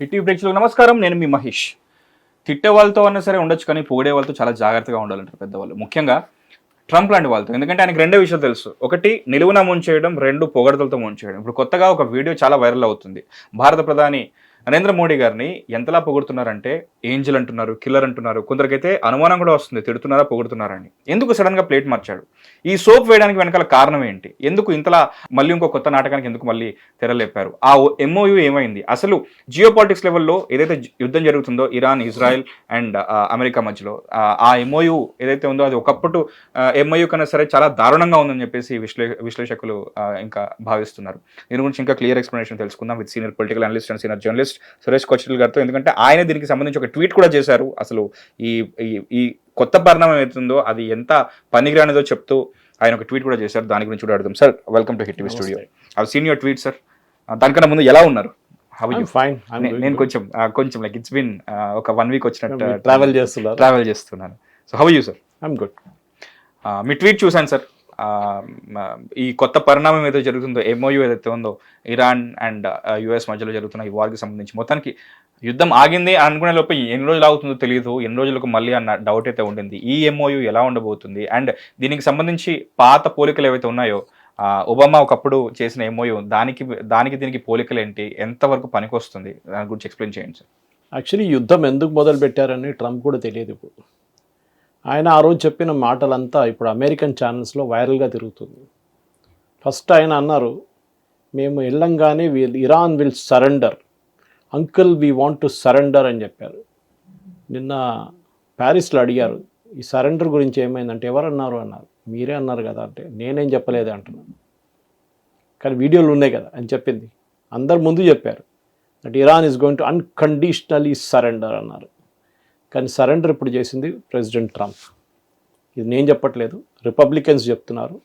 Hit ప్రేక్షకులకు నమస్కారం. నేను మీ మహేష్. తిట్టే వాళ్ళతో అన్నా సరే ఉండొచ్చు, కానీ పొగిడే వాళ్ళతో చాలా జాగ్రత్తగా ఉండాలంటారు పెద్దవాళ్ళు, ముఖ్యంగా ట్రంప్ లాంటి వాళ్ళతో. ఎందుకంటే ఆయనకి రెండే విషయాలు తెలుసు. ఒకటి, నిలువున ముంచేయడం. రెండు, పొగడతలతో ముంచేయడం. ఇప్పుడు కొత్తగా ఒక వీడియో చాలా వైరల్ అవుతుంది. భారత ప్రధాని నరేంద్ర మోడీ గారిని ఎంతలా పొగుడుతున్నారంటే ఏంజల్ అంటున్నారు, కిల్లర్ అంటున్నారు. కొందరికైతే అనుమానం కూడా వస్తుంది, తిడుతున్నారా పొగుడుతున్నారని. ఎందుకు సడన్ గా ప్లేట్ మార్చాడు? ఈ సోప్ వేయడానికి వెనకాల కారణం ఏంటి? ఎందుకు ఇంతలా మళ్ళీ ఇంకో కొత్త నాటకానికి ఎందుకు మళ్ళీ తెరలేపారు? ఆ ఎంఓయూ ఏమైంది? అసలు జియో పాలిటిక్స్ లెవెల్లో ఏదైతే యుద్ధం జరుగుతుందో ఇరాన్, ఇజ్రాయెల్ అండ్ అమెరికా మధ్యలో, ఆ ఎంఓయూ ఏదైతే ఉందో అది ఒకప్పుడు ఎంఓయూ కన్నా సరే చాలా దారుణంగా ఉందని చెప్పేసి విశ్లేషకులు ఇంకా భావిస్తున్నారు. దీని గురించి ఇంకా క్లియర్ ఎక్స్ప్లెనేషన్ తెలుసుకుందాం with senior political analyst and senior journalist Suresh Kochal గారితో. ఎందుకంటే ఆయన దీనికి సంబంధించి ఒక ట్వీట్ కూడా చేశారు. అసలు ఈ ఈ కొత్త పరిణామం ఏతుందో అది ఎంత పనికిరానిదో చెప్తూ ఆయన ఒక ట్వీట్ కూడా చేశారు. దాని గురించి కూడా అడుగుతాం. Sir, welcome to hit TV studio. I seen your tweet sir. దానికన్నా ముందు ఎలా ఉన్నారు? నేను కొంచెం లైక్ ఇట్స్ బిన్ ఒక 1 వీక్ వచ్చినట్టు ట్రావెల్ చేస్తున్నాను. So how you sir? I'm good. Me tweet చూశాను సార్. ఈ కొత్త పరిణామం ఏదో జరుగుతుందో, ఎంఓయూ ఏదైతే ఉందో ఇరాన్ అండ్ యుఎస్ మధ్యలో జరుగుతున్న ఈ వార్కి సంబంధించి, మొత్తానికి యుద్ధం ఆగింది అనుకునే లోపు ఎన్ని రోజులు ఆగుతుందో తెలియదు, ఎన్ని రోజులకు మళ్ళీ అన్న డౌట్ అయితే ఉండింది. ఈ ఎంఓయూ ఎలా ఉండబోతుంది? అండ్ దీనికి సంబంధించి పాత పోలికలు ఏవైతే ఉన్నాయో, ఒబామా ఒకప్పుడు చేసిన ఎంఓయూ, దానికి దీనికి పోలికలు ఏంటి, ఎంతవరకు పనికొస్తుంది, దాని గురించి ఎక్స్ప్లెయిన్ చేయండి సార్. యాక్చువల్లీ యుద్ధం ఎందుకు మొదలు పెట్టారని ట్రంప్ కూడా తెలియదు. ఇప్పుడు ఆయన ఆ రోజు చెప్పిన మాటలంతా ఇప్పుడు అమెరికన్ ఛానల్స్లో వైరల్గా తిరుగుతుంది. ఫస్ట్ ఆయన అన్నారు, మేము వెళ్ళంగానే Iran will surrender, uncle we want to surrender అని చెప్పారు. నిన్న ప్యారిస్లో అడిగారు ఈ సరెండర్ గురించి ఏమైందంటే, ఎవరన్నారు అన్నారు. మీరే అన్నారు కదా అంటే, నేనేం చెప్పలేదు అంటున్నాను. కానీ వీడియోలు ఉన్నాయి కదా అని చెప్పింది. అందరు ముందు చెప్పారు that Iran is going to unconditionally surrender అన్నారు. కానీ సరెండర్ ఇప్పుడు చేసింది ప్రెసిడెంట్ ట్రంప్. ఇది నేను చెప్పట్లేదు, రిపబ్లికన్స్ చెప్తున్నారు,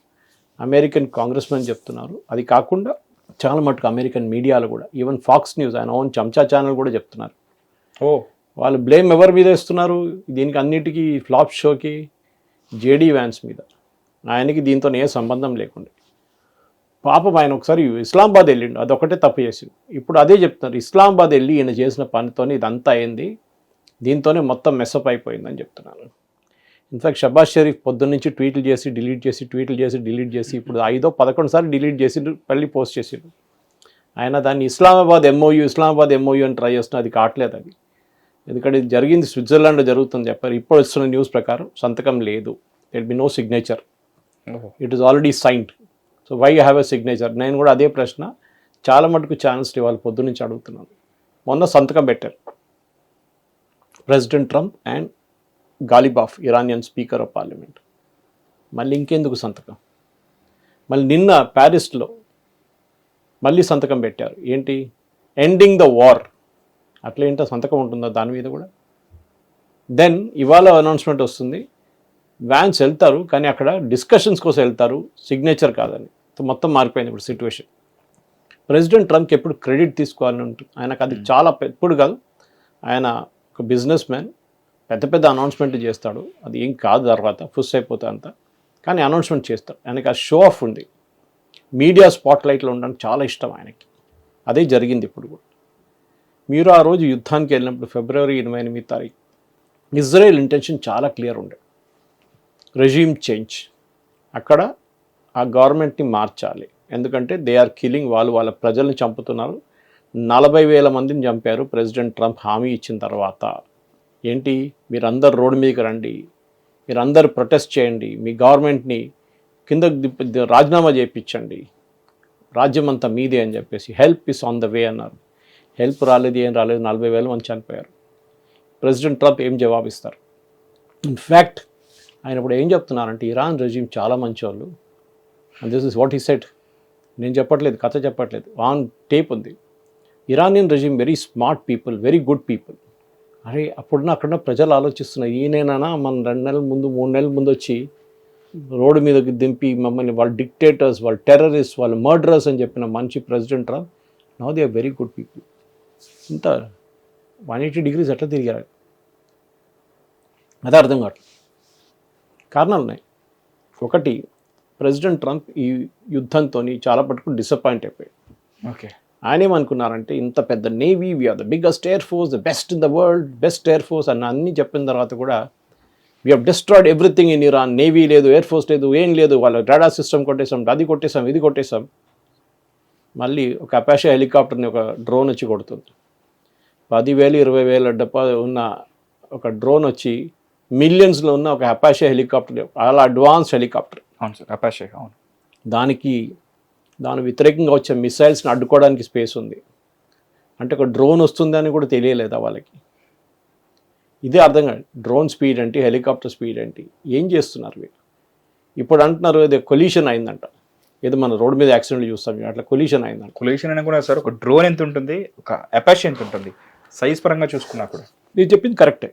అమెరికన్ కాంగ్రెస్మెన్ చెప్తున్నారు. అది కాకుండా చాలా మటుకు అమెరికన్ మీడియాలు కూడా, ఈవెన్ ఫాక్స్ న్యూస్, ఆయన ఓన్ చెంచా ఛానల్ కూడా చెప్తున్నారు. వాళ్ళు బ్లేమ్ ఎవరి మీద ఇస్తున్నారు దీనికి అన్నిటికీ? ఫ్లాప్ షోకి, జేడీ వ్యాన్స్ మీద. ఆయనకి దీంతో ఏ సంబంధం లేకుండా పాపం ఆయన ఒకసారి ఇస్లామాబాద్ వెళ్ళిండు, అదొకటే తప్పు చేసిండు. ఇప్పుడు అదే చెప్తున్నారు, ఇస్లామాబాద్ వెళ్ళి ఈయన చేసిన పనితోనే ఇదంతా అయింది, దీంతోనే మొత్తం మెస్అప్ అయిపోయిందని చెప్తున్నారు. ఇన్ఫాక్ట్ షబాజ్ షరీఫ్ పొద్దున్నుంచి ట్వీట్లు చేసి డిలీట్ చేసి ఇప్పుడు 5-11 సార్లు డిలీట్ చేసి మళ్ళీ పోస్ట్ చేసిండు. ఆయన దాన్ని ఇస్లామాబాద్ ఎంఓయూ అని ట్రై చేస్తున్నా, అది కావట్లేదు. అది ఎందుకంటే ఇది జరిగింది స్విట్జర్లాండ్లో జరుగుతుంది చెప్పారు. ఇప్పుడు వస్తున్న న్యూస్ ప్రకారం సంతకం లేదు, there be no signature, it is already signed. So why have a signature? నేను కూడా అదే ప్రశ్న చాలా మటుకు ఛానల్స్ ఇవాళ పొద్దున్నుంచి అడుగుతున్నాను. మొన్న సంతకం పెట్టారు president Trump and Ghalibaf, Iranian speaker of parliament. మళ్ళీ ఇంకెందుకు సంతకం? మళ్ళీ నిన్న ప్యారిస్లో మళ్ళీ సంతకం పెట్టారు. ఏంటి? Ending the war. అట్లా ఏంటో సంతకం ఉంటుందా దాని మీద కూడా? దెన్ ఇవాళ అనౌన్స్మెంట్ వస్తుంది, వ్యాన్స్ వెళ్తారు కానీ అక్కడ డిస్కషన్స్ కోసం వెళ్తారు, సిగ్నేచర్ కాదని. మొత్తం మారిపోయింది ఇప్పుడు సిచ్యువేషన్. ప్రెసిడెంట్ ట్రంప్కి ఎప్పుడు క్రెడిట్ తీసుకోవాలని ఉంటుంది. ఆయనకు అది చాలా ఎప్పుడు కాదు, ఆయన ఒక బిజినెస్ మ్యాన్, పెద్ద అనౌన్స్మెంట్ చేస్తాడు, అది ఏం కాదు, తర్వాత ఫుస్ అయిపోతుంది అంతా, కానీ అనౌన్స్మెంట్ చేస్తాడు. ఆయనకి ఆ షో ఆఫ్ ఉంది, మీడియా స్పాట్లైట్లో ఉండడానికి చాలా ఇష్టం ఆయనకి. అదే జరిగింది ఇప్పుడు కూడా. మీరు ఆ రోజు యుద్ధానికి వెళ్ళినప్పుడు ఫిబ్రవరి 28 తారీఖు ఇజ్రాయెల్ ఇంటెన్షన్ చాలా క్లియర్ ఉండే, రెజీమ్ చేంజ్. అక్కడ ఆ గవర్నమెంట్ని మార్చాలి, ఎందుకంటే దే ఆర్ కిల్లింగ్, వాళ్ళ ప్రజల్ని చంపుతున్నారు. 40,000 మందిని చంపారు ప్రెసిడెంట్ ట్రంప్ హామీ ఇచ్చిన తర్వాత. ఏంటి, మీరందరు రోడ్డు మీదకి రండి, మీరందరూ ప్రొటెస్ట్ చేయండి, మీ గవర్నమెంట్ని కింద రాజీనామా చేయించండి, రాజ్యం అంతా మీదే అని చెప్పేసి, help is on the way అన్నారు. హెల్ప్ రాలేదు, ఏం రాలేదు, 40,000 మంది చనిపోయారు. ప్రెసిడెంట్ ట్రంప్ ఏం జవాబిస్తారు? ఇన్ఫ్యాక్ట్ ఆయన ఇప్పుడు ఏం చెప్తున్నారంటే, ఇరాన్ రెజ్యూమ్ చాలా మంచి వాళ్ళు, and this is what he said. నేను చెప్పట్లేదు, కథ చెప్పట్లేదు, ఆన్ టేప్ ఉంది. Iranian resume very smart people, very good people. అరే అప్పుడున్న అక్కడ ప్రజలు ఆలోచిస్తున్నారు, ఈయనైనా మన 2 నెలల ముందు 3 నెలల ముందు వచ్చి రోడ్డు మీదకి దింపి మమ్మల్ని వాళ్ళు డిక్టేటర్స్, వాళ్ళు టెర్రరిస్ట్, వాళ్ళు మర్డరర్స్ అని చెప్పిన మంచి president Trump, now they are very good people. ఇంత 180 degrees ఎట్లా తిరిగారు? అదే అర్థం కావట్లేదు. కారణాలు ఉన్నాయి. ఒకటి, ప్రెసిడెంట్ ట్రంప్ ఈ యుద్ధంతో చాలా పట్టుకు డిసప్పాయింట్ అయిపోయాడు. ఓకే, ఆయన ఏమనుకున్నారంటే ఇంత పెద్ద navy, we are the biggest air force, the best in the world, best air force అన్న అన్నీ చెప్పిన తర్వాత కూడా we have destroyed everything in Iran. Navy లేదు, ఎయిర్ ఫోర్స్ లేదు, ఏం లేదు, వాళ్ళ రాడార్ సిస్టమ్ కొట్టేసాం, అది కొట్టేసాం, ఇది కొట్టేసాం. మళ్ళీ ఒక అపాషే హెలికాప్టర్ని ఒక డ్రోన్ వచ్చి కొడుతుంది. 10,000 20,000 డబ్బా ఉన్న ఒక డ్రోన్ వచ్చి మిలియన్స్లో ఉన్న ఒక అపాషే హెలికాప్టర్, అలా అడ్వాన్స్ హెలికాప్టర్. అవును సార్, అపాషే. అవును. దాని వ్యతిరేకంగా వచ్చే మిసైల్స్ని అడ్డుకోవడానికి స్పేస్ ఉంది. అంటే ఒక డ్రోన్ వస్తుందని కూడా తెలియలేదా వాళ్ళకి? ఇదే అర్థం కాదు. డ్రోన్ స్పీడ్ ఏంటి, హెలికాప్టర్ స్పీడ్ ఏంటి, ఏం చేస్తున్నారు వీళ్ళు? ఇప్పుడు అంటున్నారు ఏదో కొలిషన్ అయిందంట, ఏదో మన రోడ్డు మీద యాక్సిడెంట్లు చూస్తాం అట్లా కొలిషన్ అయిందంట. కొలిషన్ అయినా కూడా సార్, ఒక డ్రోన్ ఎంత ఉంటుంది, ఒక అపాషే ఎంత ఉంటుంది, సైజ్ పరంగా చూసుకున్నా కూడా. మీరు చెప్పింది కరెక్టే.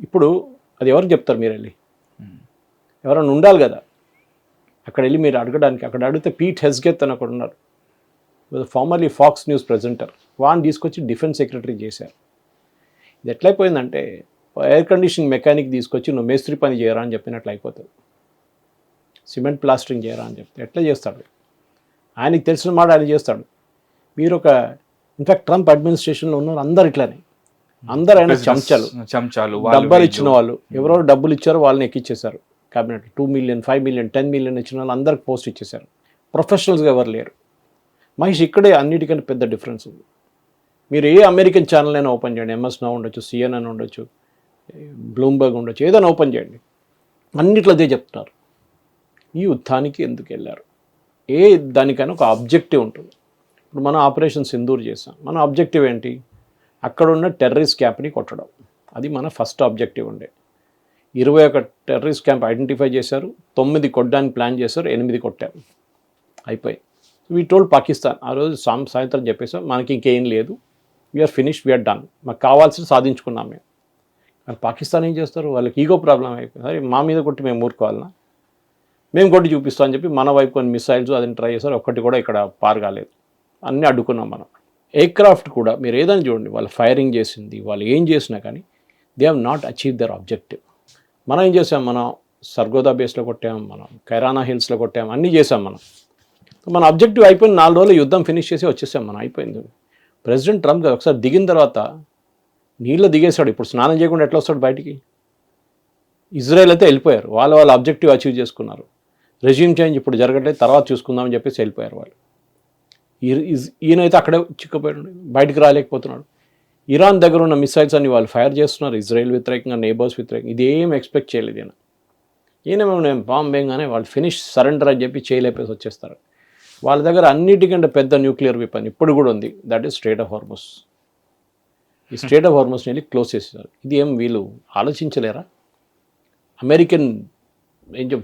ఇప్పుడు అది ఎవరికి చెప్తారు మీరు వెళ్ళి? ఎవరైనా ఉండాలి కదా అక్కడ వెళ్ళి మీరు అడగడానికి. అక్కడ అడిగితే పీట్ హెస్గెత్ అని అక్కడ ఉన్నారు, ఫార్మర్లీ ఫాక్స్ న్యూస్ ప్రెజెంటర్. వాడిని తీసుకొచ్చి డిఫెన్స్ సెక్రటరీ చేశారు. ఇది ఎట్లయిపోయిందంటే ఎయిర్ కండిషనింగ్ మెకానిక్ తీసుకొచ్చి నువ్వు మేస్త్రి పని చేయరా అని చెప్పినట్లు అయిపోతుంది. సిమెంట్ ప్లాస్టరింగ్ చేయరా అని చెప్తే ఎట్లా చేస్తాడు? ఆయనకి తెలిసిన మాట ఆయన చేస్తాడు. మీరు ఒక ఇన్ఫాక్ట్ ట్రంప్ అడ్మినిస్ట్రేషన్లో ఉన్నారు అందరు ఇట్లానే, అందరు ఆయన చెంచాలు డబ్బులు ఇచ్చిన వాళ్ళు, ఎవరో డబ్బులు ఇచ్చారో వాళ్ళని ఎక్కిచ్చేశారు క్యాబినెట్. 2 million 5 million 10 million ఇచ్చిన వాళ్ళు అందరికి పోస్ట్ ఇచ్చేశారు. ప్రొఫెషనల్స్గా ఎవరు లేరు. మహేష్, ఇక్కడే అన్నిటికంటే పెద్ద డిఫరెన్స్ ఉంది. మీరు ఏ అమెరికన్ ఛానల్ అయినా ఓపెన్ చేయండి, MS Now ఉండొచ్చు, CNN ఉండొచ్చు, బ్లూంబర్గ్ ఉండొచ్చు, ఏదైనా ఓపెన్ చేయండి, అన్నిట్లో అదే చెప్తున్నారు. ఈ యుద్ధానికి ఎందుకు వెళ్ళారు? ఏ దానికైనా ఒక ఆబ్జెక్టివ్ ఉంటుంది. ఇప్పుడు మనం ఆపరేషన్ సింధూర్ చేసాం. మన ఆబ్జెక్టివ్ ఏంటి? అక్కడున్న టెర్రరిస్ట్ క్యాంప్ని కొట్టడం. అది మన ఫస్ట్ ఆబ్జెక్టివ్ ఉండే. 21 టెర్రరిస్ట్ క్యాంప్ ఐడెంటిఫై చేశారు, 9 కొట్టడానికి ప్లాన్ చేశారు, 8 కొట్టారు, అయిపోయి. వీ టోల్డ్ పాకిస్తాన్ ఆ రోజు సాయంత్రం చెప్పేసాం, మనకి ఇంకేం లేదు, వీఆర్ ఫినిష్, వీఆర్ డన్, మాకు కావాల్సింది సాధించుకున్నాం మేము. కానీ పాకిస్తాన్ ఏం చేస్తారు? వాళ్ళకి ఈగో ప్రాబ్లం అయిపోయింది. సరే మా మీద కొట్టి మేము ఊరుకోవాలన్నా, మేము కొట్టి చూపిస్తాం అని చెప్పి మన వైపు కొన్ని మిసైల్స్ అదని ట్రై చేశారు, ఒక్కటి కూడా ఇక్కడ పార్ కాలేదు, అన్నీ అడ్డుకున్నాం మనం. ఎయిర్క్రాఫ్ట్ కూడా మీరు ఏదైనా చూడండి, వాళ్ళు ఫైరింగ్ చేసింది, వాళ్ళు ఏం చేసినా కానీ they have not achieve their objective. మనం ఏం చేసాం? మనం సర్గోదా బేస్లో కొట్టాం, మనం కైరానా హిల్స్లో కొట్టాం, అన్నీ చేసాం మనం. మన ఆబ్జెక్టివ్ అయిపోయింది. 4 రోజులు యుద్ధం ఫినిష్ చేసి వచ్చేసాం మనం, అయిపోయింది. ప్రెసిడెంట్ ట్రంప్ ఒకసారి దిగిన తర్వాత నీళ్ళు దిగేశాడు. ఇప్పుడు స్నానం చేయకుండా ఎట్లా వస్తాడు బయటికి? ఇజ్రాయెల్ అయితే వెళ్ళిపోయారు, వాళ్ళ ఆబ్జెక్టివ్ అచీవ్ చేసుకున్నారు. రెజ్యూమ్ చేంజ్ ఇప్పుడు జరగట్లేదు, తర్వాత చూసుకుందామని చెప్పేసి వెళ్ళిపోయారు వాళ్ళు. ఈయనైతే అక్కడే చిక్కుపోయాడు, బయటకు రాలేకపోతున్నాడు. ఇరాన్ దగ్గర ఉన్న మిసైల్స్ అన్ని వాళ్ళు ఫైర్ చేస్తున్నారు, ఇజ్రాయెల్ వ్యతిరేకంగా, నేబర్స్ వ్యతిరేకంగా. ఇదేం ఎక్స్పెక్ట్ చేయలేదు ఈయన మేము బాంబ్ వేయగానే వాళ్ళు ఫినిష్ సరెండర్ అని చెప్పి చేయలేపేసి వచ్చేస్తారు. వాళ్ళ దగ్గర అన్నిటికంటే పెద్ద న్యూక్లియర్ వెపన్ ఇప్పుడు కూడా ఉంది, దట్ ఈస్ స్ట్రెయిట్ ఆఫ్ హార్మస్. ఈ స్ట్రెయిట్ ఆఫ్ హార్మస్ని వెళ్ళి క్లోజ్ చేసేసారు. ఇది ఏం వీళ్ళు ఆలోచించలేరా? అమెరికన్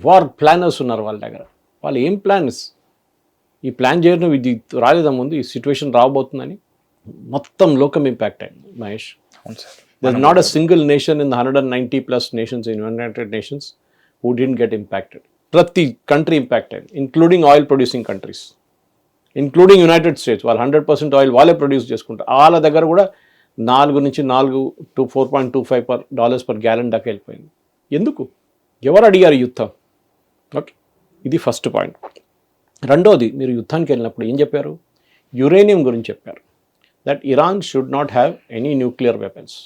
వార్ ప్లానర్స్ ఉన్నారు వాళ్ళ దగ్గర, వాళ్ళు ఏం ప్లాన్స్? ఈ ప్లాన్ చేయడం ఇది రాలేదా ముందు, ఈ సిచ్యువేషన్ రాబోతుందని? మొత్తం లోకం ఇంపాక్ట్ అయింది Mahesh. There is not a single nation in 190+ nations in United Nations who didn't get impacted. ప్రతి కంట్రీ ఇంపాక్ట్ అయింది, including oil producing countries, including United states. వాళ్ళు 100% ఆయిల్ వాళ్ళే ప్రొడ్యూస్ చేసుకుంటారు. వాళ్ళ దగ్గర కూడా 4 నుంచి 4 to $4.25 per gallon దాకా వెళ్ళిపోయింది. ఎందుకు? ఎవరు అడిగారు యుద్ధం? ఓకే, ఇది ఫస్ట్ పాయింట్. రెండోది, మీరు యుద్ధానికి వెళ్ళినప్పుడు ఏం చెప్పారు? యురేనియం గురించి చెప్పారు, that Iran should not have any nuclear weapons.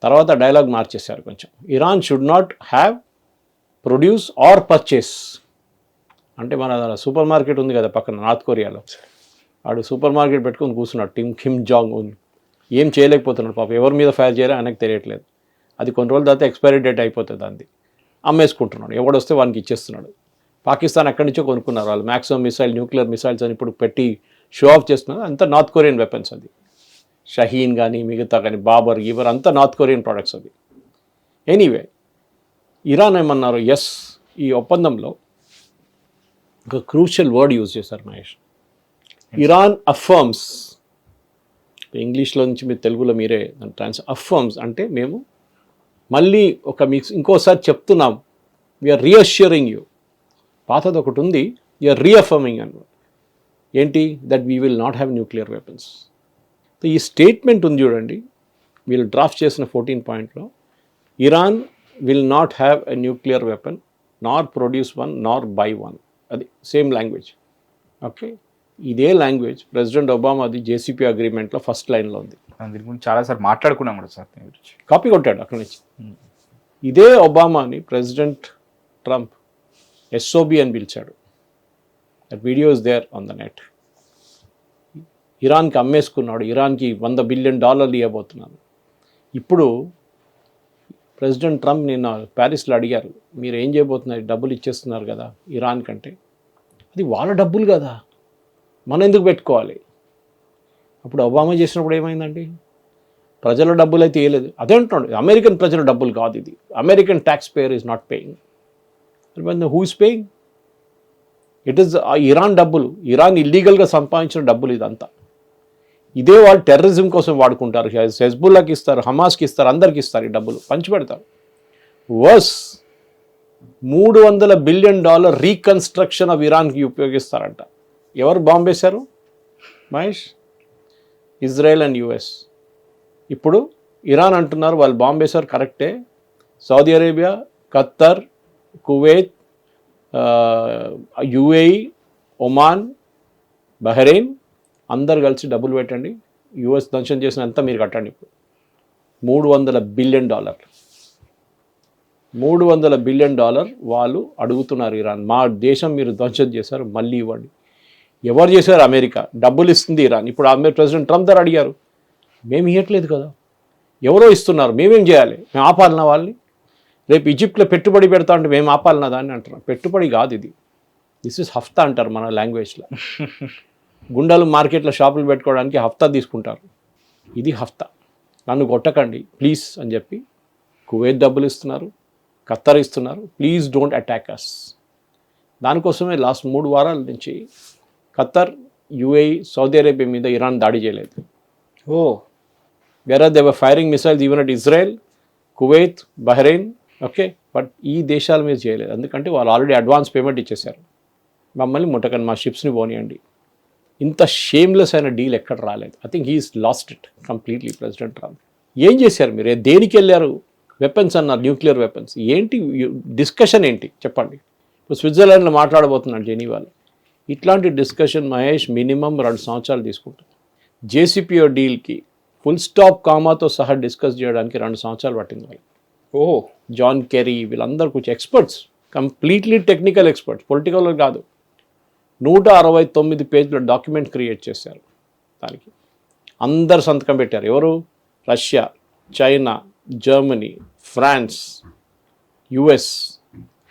తర్వాత డైలాగ్ మార్చేశారు కొంచెం, Iran should not have produce are purchase. అంటే మన సూపర్ మార్కెట్ ఉంది కదా పక్కన నార్త్ కొరియాలో, వాడు సూపర్ మార్కెట్ పెట్టుకొని కూర్చున్నాడు కిమ్ జాంగ్ ఉన్. ఏం చేయలేకపోతున్నాడు పాపం, ఎవరి మీద ఫైర్ చేయాలో ఆయనకు తెలియట్లేదు. అది కొన్ని రోజుల తర్వాత ఎక్స్పైరీ డేట్ అయిపోతుంది, అది అమ్మేసుకుంటున్నాడు, ఎవడొస్తే వానికి ఇచ్చేస్తున్నాడు. పాకిస్తాన్ ఎక్కడి నుంచో కొనుక్కున్నారు వాళ్ళు, మ్యాక్సిమం మిసైల్, న్యూక్లియర్ మిసైల్స్ అని ఇప్పుడు పెట్టి షో ఆఫ్ చేస్తున్నారు. అంతా నార్త్ కొరియన్ వెపన్స్, అది షహీన్ కానీ మిగతా కానీ బాబర్ గీబర్ అంతా నార్త్ కొరియన్ ప్రోడక్ట్స్ అది. ఎనీవే, ఇరాన్ ఏమన్నారు? ఎస్, ఈ ఒప్పందంలో ఒక క్రూషియల్ వర్డ్ యూజ్ చేశారు మహేష్, ఇరాన్ అఫర్మ్స్. ఇంగ్లీష్లో నుంచి మీరు తెలుగులో మీరే అఫర్మ్స్ అంటే మేము మళ్ళీ మీకు ఇంకోసారి చెప్తున్నాం, వీఆర్ రీఅష్యూరింగ్ యూ. పాతది ఒకటి ఉంది, వీఆర్ రీఅఫర్మింగ్ అన్నమాట. ఏంటి? That we will not have nuclear weapons. ఈ స్టేట్మెంట్ ఉంది చూడండి, వీళ్ళు డ్రాఫ్ట్ చేసిన 14 పాయింట్లో, Iran will not have a nuclear weapon, Nar produce one, Nar by one. అది సేమ్ లాంగ్వేజ్. ఓకే, ఇదే లాంగ్వేజ్ ప్రెసిడెంట్ ఒబామాది జేసీపీ అగ్రిమెంట్లో ఫస్ట్ లైన్లో ఉంది. దీని గురించి చాలాసార్లు మాట్లాడుకున్నాం కూడా సార్ దీని గురించి. కాపీ కొట్టాడు అక్కడి నుంచి. ఇదే ఒబామాని ప్రెసిడెంట్ ట్రంప్ ఎస్ఓబి అని పిలిచాడు. That video is there on the net. ఇరాన్కి అమ్మేసుకున్నాడు, ఇరాన్కి $100 బిలియన్ ఇవ్వబోతున్నాను. ఇప్పుడు ప్రెసిడెంట్ ట్రంప్ నిన్న ప్యారిస్లో అడిగారు, మీరు ఏం చేయబోతున్నారు, డబ్బులు ఇచ్చేస్తున్నారు కదా ఇరాన్ కంటే, అది వాళ్ళ డబ్బులు కదా, మనం ఎందుకు పెట్టుకోవాలి? అప్పుడు ఒబామా చేసినప్పుడు ఏమైందండి? ప్రజల డబ్బులు అయితే ఇవ్వలేదు. అదే అంటున్నాడు, అమెరికన్ ప్రజల డబ్బులు కాదు ఇది, American tax payer is not paying. Who is paying? It is Iran డబ్బులు, ఇరాన్ ఇల్లీగల్గా సంపాదించిన డబ్బులు ఇదంతా. ఇదే వాళ్ళు టెర్రరిజం కోసం వాడుకుంటారు. హెజ్బుల్లాకి ఇస్తారు, హమాస్కి ఇస్తారు, అందరికి ఇస్తారు, ఈ డబ్బులు పంచిపెడతారు. వర్స్ $300 బిలియన్ రీకన్స్ట్రక్షన్ ఆఫ్ ఇరాన్కి ఉపయోగిస్తారంట. ఎవరు బాంబు వేశారు? Mahesh, Israel and US. ఇప్పుడు ఇరాన్ అంటున్నారు వాళ్ళు బాంబు వేశారు, కరెక్టే. Saudi Arabia, Khattar, Kuwait, UAE, Oman, Bahrain అందరు కలిసి డబ్బులు పెట్టండి, యుఎస్ ధ్వంసం చేసినంత మీరు కట్టండి. ఇప్పుడు $300 బిలియన్, $300 బిలియన్ వాళ్ళు అడుగుతున్నారు ఇరాన్, మా దేశం మీరు ధ్వంసం చేశారు, మళ్ళీ ఇవ్వండి. ఎవరు చేశారు? అమెరికా. డబ్బులు ఇస్తుంది ఇరాన్. ఇప్పుడు ప్రెసిడెంట్ ట్రంప్ దగ్గర అడిగారు, మేము ఇవ్వట్లేదు కదా, ఎవరో ఇస్తున్నారు, మేమేం చేయాలి, మేము ఆపాలన్నా వాళ్ళని? రేపు ఈజిప్ట్లో పెట్టుబడి పెడతా అంటే మేము ఆపాలన్నా దాన్ని అంటున్నాం. పెట్టుబడి కాదు ఇది, దిస్ ఇస్ హఫ్తా అంటారు మన లాంగ్వేజ్లో. గుండాలు మార్కెట్లో షాపులు పెట్టుకోవడానికి హఫ్తా తీసుకుంటారు, ఇది హఫ్తా. నన్ను కొట్టకండి ప్లీజ్ అని చెప్పి కువైత్ డబ్బులు ఇస్తున్నారు, ఖత్తర్ ఇస్తున్నారు, ప్లీజ్ డోంట్ అటాక్ అస్. దానికోసమే లాస్ట్ 3 వారాల నుంచి ఖత్తర్, యుఏఈ, సౌదీ అరేబియా మీద ఇరాన్ దాడి చేయలేదు. వేరే they were firing missiles even at Israel, Kuwait, Bahrain, okay, but ఈ దేశాల మీద చేయలేదు. ఎందుకంటే వాళ్ళు ఆల్రెడీ అడ్వాన్స్ పేమెంట్ ఇచ్చేశారు, మమ్మల్ని ముట్టకండి, మా షిప్స్ని పోనీయండి. ఇంత షేమ్లెస్ అయిన డీల్ ఎక్కడ రాలేదు. I think he is lost it completely president Trump. ఏం చేశారు మీరు? దేనికి వెళ్ళారు? వెపన్స్ అన్నారు, న్యూక్లియర్ వెపన్స్. ఏంటి డిస్కషన్ ఏంటి చెప్పండి? ఇప్పుడు స్విట్జర్లాండ్లో మాట్లాడబోతున్నాడు జెనీవాలో. ఇట్లాంటి డిస్కషన్ మహేష్ మినిమం 2 సంవత్సరాలు తీసుకుంటాం. జేసీపీఓ డీల్కి ఫుల్ స్టాప్ కామాతో సహా డిస్కస్ చేయడానికి 2 సంవత్సరాలు పట్టింది వాళ్ళు. జాన్ కెరీ వీళ్ళందరూ కొంచెం experts, completely technical experts, political కాదు. 169 పేజీల డాక్యుమెంట్ క్రియేట్ చేశారు. దానికి అందరు సంతకం పెట్టారు. ఎవరు? Russia, China, Germany, France, US,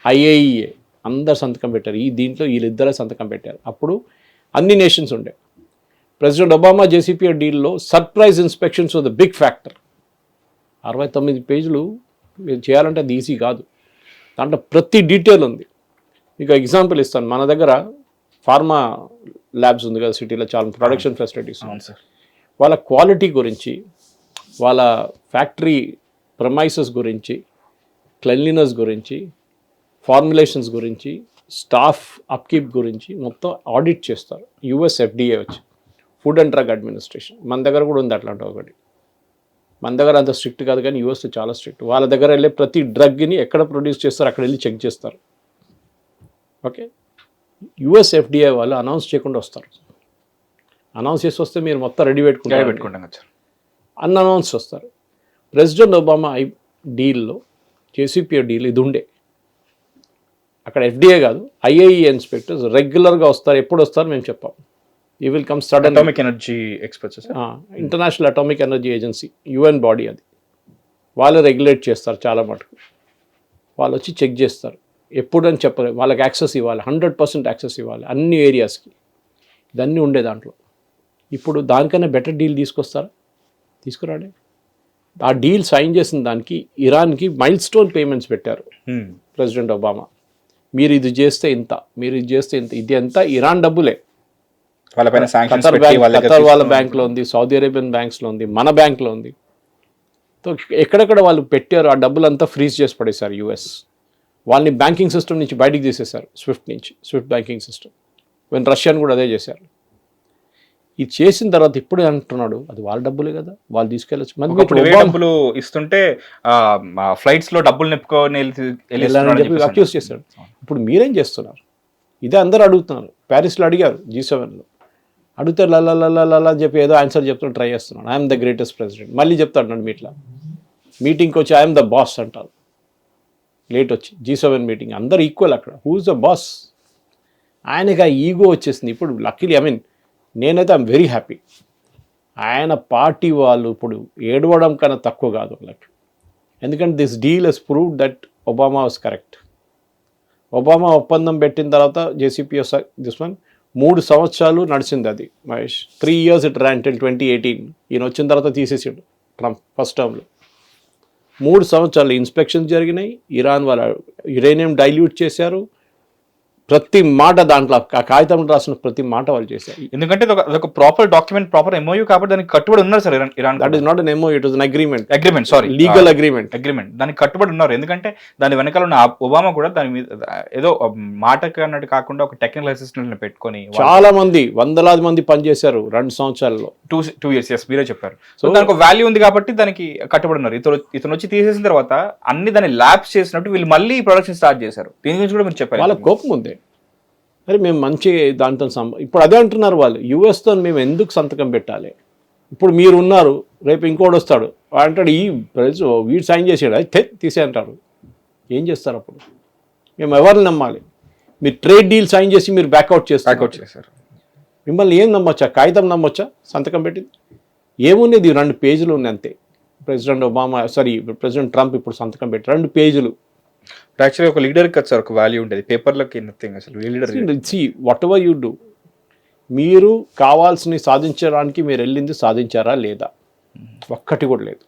IAEA అందరు సంతకం పెట్టారు. దీంట్లో వీళ్ళిద్దరే సంతకం పెట్టారు. అప్పుడు అన్ని నేషన్స్ ఉండే. ప్రెసిడెంట్ ఒబామా జేసీపీఓ డీల్లో surprise inspections the big factor. 69 పేజీలు మీరు చేయాలంటే అది ఈజీ కాదు. దాంట్లో ప్రతి డీటెయిల్ ఉంది. మీకు ఎగ్జాంపుల్ ఇస్తాను. మన దగ్గర ఫార్మా ల్యాబ్స్ ఉంది కదా సిటీలో, చాలా ప్రొడక్షన్ ఫెసిలిటీస్. వాళ్ళ క్వాలిటీ గురించి, వాళ్ళ ఫ్యాక్టరీ ప్రమైసెస్ గురించి, క్లెన్లీనెస్ గురించి, ఫార్ములేషన్స్ గురించి, స్టాఫ్ అప్కీప్ గురించి మొత్తం ఆడిట్ చేస్తారు. యుఎస్ FDA వచ్చి, ఫుడ్ అండ్ డ్రగ్ అడ్మినిస్ట్రేషన్. మన దగ్గర కూడా ఉంది అట్లాంటి ఒకటి. మన దగ్గర అంత స్ట్రిక్ట్ కాదు కానీ యూఎస్లో చాలా స్ట్రిక్ట్. వాళ్ళ దగ్గర వెళ్ళే ప్రతి డ్రగ్ని ఎక్కడ ప్రొడ్యూస్ చేస్తారు అక్కడ వెళ్ళి చెక్ చేస్తారు. ఓకే, యుఎస్ FDA వాళ్ళు అనౌన్స్ చేయకుండా వస్తారు. అనౌన్స్ చేసి వస్తే మీరు మొత్తం రెడీ పెట్టుకుంటాం, అన్అనౌన్స్ వస్తారు. ప్రెసిడెంట్ ఒబామా డీల్లో, జేసీపీఓ డీల్ ఇది ఉండే. అక్కడ FDA కాదు, IAEA ఇన్స్పెక్టర్స్ రెగ్యులర్గా వస్తారు. ఎప్పుడు వస్తారు మేము చెప్పాం. You will come sudden. Atomic energy experts, international atomic energy agency, UN body అది. వాళ్ళు రెగ్యులేట్ చేస్తారు చాలా మటుకు. వాళ్ళు వచ్చి చెక్ చేస్తారు. ఎప్పుడని చెప్పలేదు, వాళ్ళకి యాక్సెస్ ఇవ్వాలి, 100% యాక్సెస్ ఇవ్వాలి అన్ని ఏరియాస్కి. ఇదన్నీ ఉండే దాంట్లో. ఇప్పుడు దానికన్నా బెటర్ డీల్ తీసుకొస్తారా? తీసుకురాడే. ఆ డీల్ సైన్ చేసిన దానికి ఇరాన్కి మైల్ స్టోన్ పేమెంట్స్ పెట్టారు ప్రెసిడెంట్ ఒబామా. మీరు ఇది చేస్తే ఇంత, మీరు ఇది చేస్తే ఇంత, ఇది అంతా ఇరాన్ డబ్బులే. ఖతర్ వాళ్ళ బ్యాంక్లో ఉంది, సౌదీ అరేబియన్ బ్యాంక్స్లో ఉంది, మన బ్యాంక్లో ఉంది. సో ఎక్కడెక్కడ వాళ్ళు పెట్టారు ఆ డబ్బులంతా ఫ్రీజ్ చేసి పడేశారు యుఎస్. వాళ్ళని బ్యాంకింగ్ సిస్టమ్ నుంచి బయటికి తీసేశారు, స్విఫ్ట్ బ్యాంకింగ్ సిస్టమ్. వెన్ రష్యాని కూడా అదే చేశారు. ఇది చేసిన తర్వాత ఇప్పుడు అంటున్నాడు అది వాళ్ళ డబ్బులే కదా, వాళ్ళు తీసుకెళ్ళచ్చు. డబ్బులు ఇస్తుంటే ఫ్లైట్స్ లో డబ్బులు నింపుకొని అక్యూజ్ చేశాడు. ఇప్పుడు మీరేం చేస్తున్నారు? ఇదే అందరూ అడుగుతున్నారు. ప్యారిస్లో అడిగారు G7లో, అడిగితే లలా అని చెప్పి ఏదో ఆన్సర్ చెప్తున్నా ట్రై చేస్తున్నాడు. I'm the greatest president. మళ్ళీ చెప్తాడు నన్ను మీటింగ్కి వచ్చి ఐఎమ్ ద బాస్ అంటారు. లేట్ వచ్చి G7 మీటింగ్ అందరు ఈక్వల్ అక్కడ. Who's the boss? ఆయనకి ఆ ఈగో వచ్చేసింది ఇప్పుడు. లక్కీలీ నేనైతే ఐఎమ్ వెరీ హ్యాపీ. ఆయన పార్టీ వాళ్ళు ఇప్పుడు ఏడవడం కన్నా తక్కువ కాదు వాళ్ళకి. ఎందుకంటే this deal has proved that Obama was correct. Obama ఒప్పందం పెట్టిన తర్వాత JCPOA దిస్ వన్ 3 సంవత్సరాలు నడిచింది అది Mahesh. 3 years it ran till 2018. ఈయన వచ్చిన తర్వాత తీసేసాడు ట్రంప్ ఫస్ట్ టర్మ్లో. 3 సంవత్సరాలు ఇన్స్పెక్షన్స్ జరిగినాయి. ఇరాన్ వాళ్ళ యురేనియం డైల్యూట్ చేశారు. ప్రతి మాట దాంట్లో ఆ కాగితం రాసిన ప్రతి మాట వాళ్ళు చేశారు. ఎందుకంటే అదొక ప్రాపర్ డాక్యుమెంట్, ప్రాపర్ MOU కాబట్టి దానికి కట్టుబడి ఉన్నారు sir Iran. That is not an MOU, it was an agreement. Sorry, legal agreement. దానికి కట్టుబడి ఉన్నారు. ఎందుకంటే దాని వెనకాల ఉన్న ఒబామా కూడా దాని మీద ఏదో మాటకి అన్నట్టు కాకుండా ఒక టెక్నికల్ అసిస్టెంట్ పెట్టుకొని చాలా మంది వందలాది మంది పనిచేశారు 2 సంవత్సరాల్లో. 2 years, yes, మీరే చెప్పారు. సో దానికి వాల్యూ ఉంది కాబట్టి దానికి కట్టుబడి ఉన్నారు. ఇతను వచ్చి తీసేసిన తర్వాత అన్ని దాన్ని ల్యాబ్స్ చేసినట్టు వీళ్ళు మళ్ళీ ప్రొడక్షన్ స్టార్ట్ చేశారు. దీని గురించి కూడా మీరు చెప్పారు. వాళ్ళ కోపం ఉంది. మరి మేము మంచి దాంతో ఇప్పుడు అదే అంటున్నారు వాళ్ళు, యుఎస్తో మేము ఎందుకు సంతకం పెట్టాలి? ఇప్పుడు మీరు ఉన్నారు, రేపు ఇంకోటి వస్తాడు అంటాడు, వీడు సైన్ చేసాడు, అయితే తీసే అంటారు. ఏం చేస్తారు అప్పుడు? మేము ఎవరిని నమ్మాలి? మీరు ట్రేడ్ డీల్ సైన్ చేసి మీరు బ్యాక్అవుట్ చేస్తారు. మిమ్మల్ని ఏం నమ్మొచ్చా? కాగితం నమ్మొచ్చా? సంతకం పెట్టింది ఏమున్నది? 2 పేజీలు ఉన్నాయి అంతే. ప్రెసిడెంట్ ట్రంప్ ఇప్పుడు సంతకం పెట్టి 2 పేజీలు. యాక్చువల్లీ ఒక లీడర్ కదా సార్, ఒక వాల్యూ ఉండేది. పేపర్లకి నథింగ్ అసలు. Leader what ever you do, మీరు కావాల్సినవి సాధించడానికి మీరు వెళ్ళింది సాధించారా లేదా? ఒక్కటి కూడా లేదు.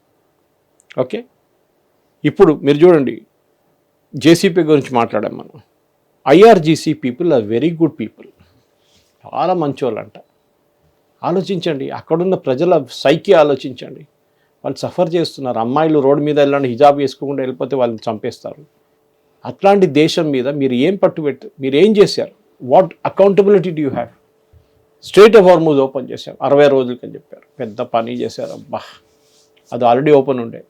ఓకే, ఇప్పుడు మీరు చూడండి, JCPOA గురించి మాట్లాడాం మనం. IRGC people are very good people, చాలా మంచోళ్ళు అంట. ఆలోచించండి, అక్కడున్న ప్రజల సైకి ఆలోచించండి. వాళ్ళు సఫర్ చేస్తున్నారు. అమ్మాయిలు రోడ్డు మీద వెళ్ళండి, హిజాబ్ వేసుకోకుండా వెళ్ళిపోతే వాళ్ళని చంపేస్తారు. అట్లాంటి దేశం మీద మీరు ఏం పట్టుబెట్టు, మీరు ఏం చేశారు? What accountability do you have? Straight of Hormuz open చేశారు 60 రోజులకి అని చెప్పారు. పెద్ద పని చేశారు. అబ్బా, అది ఆల్రెడీ ఓపెన్ ఉండే,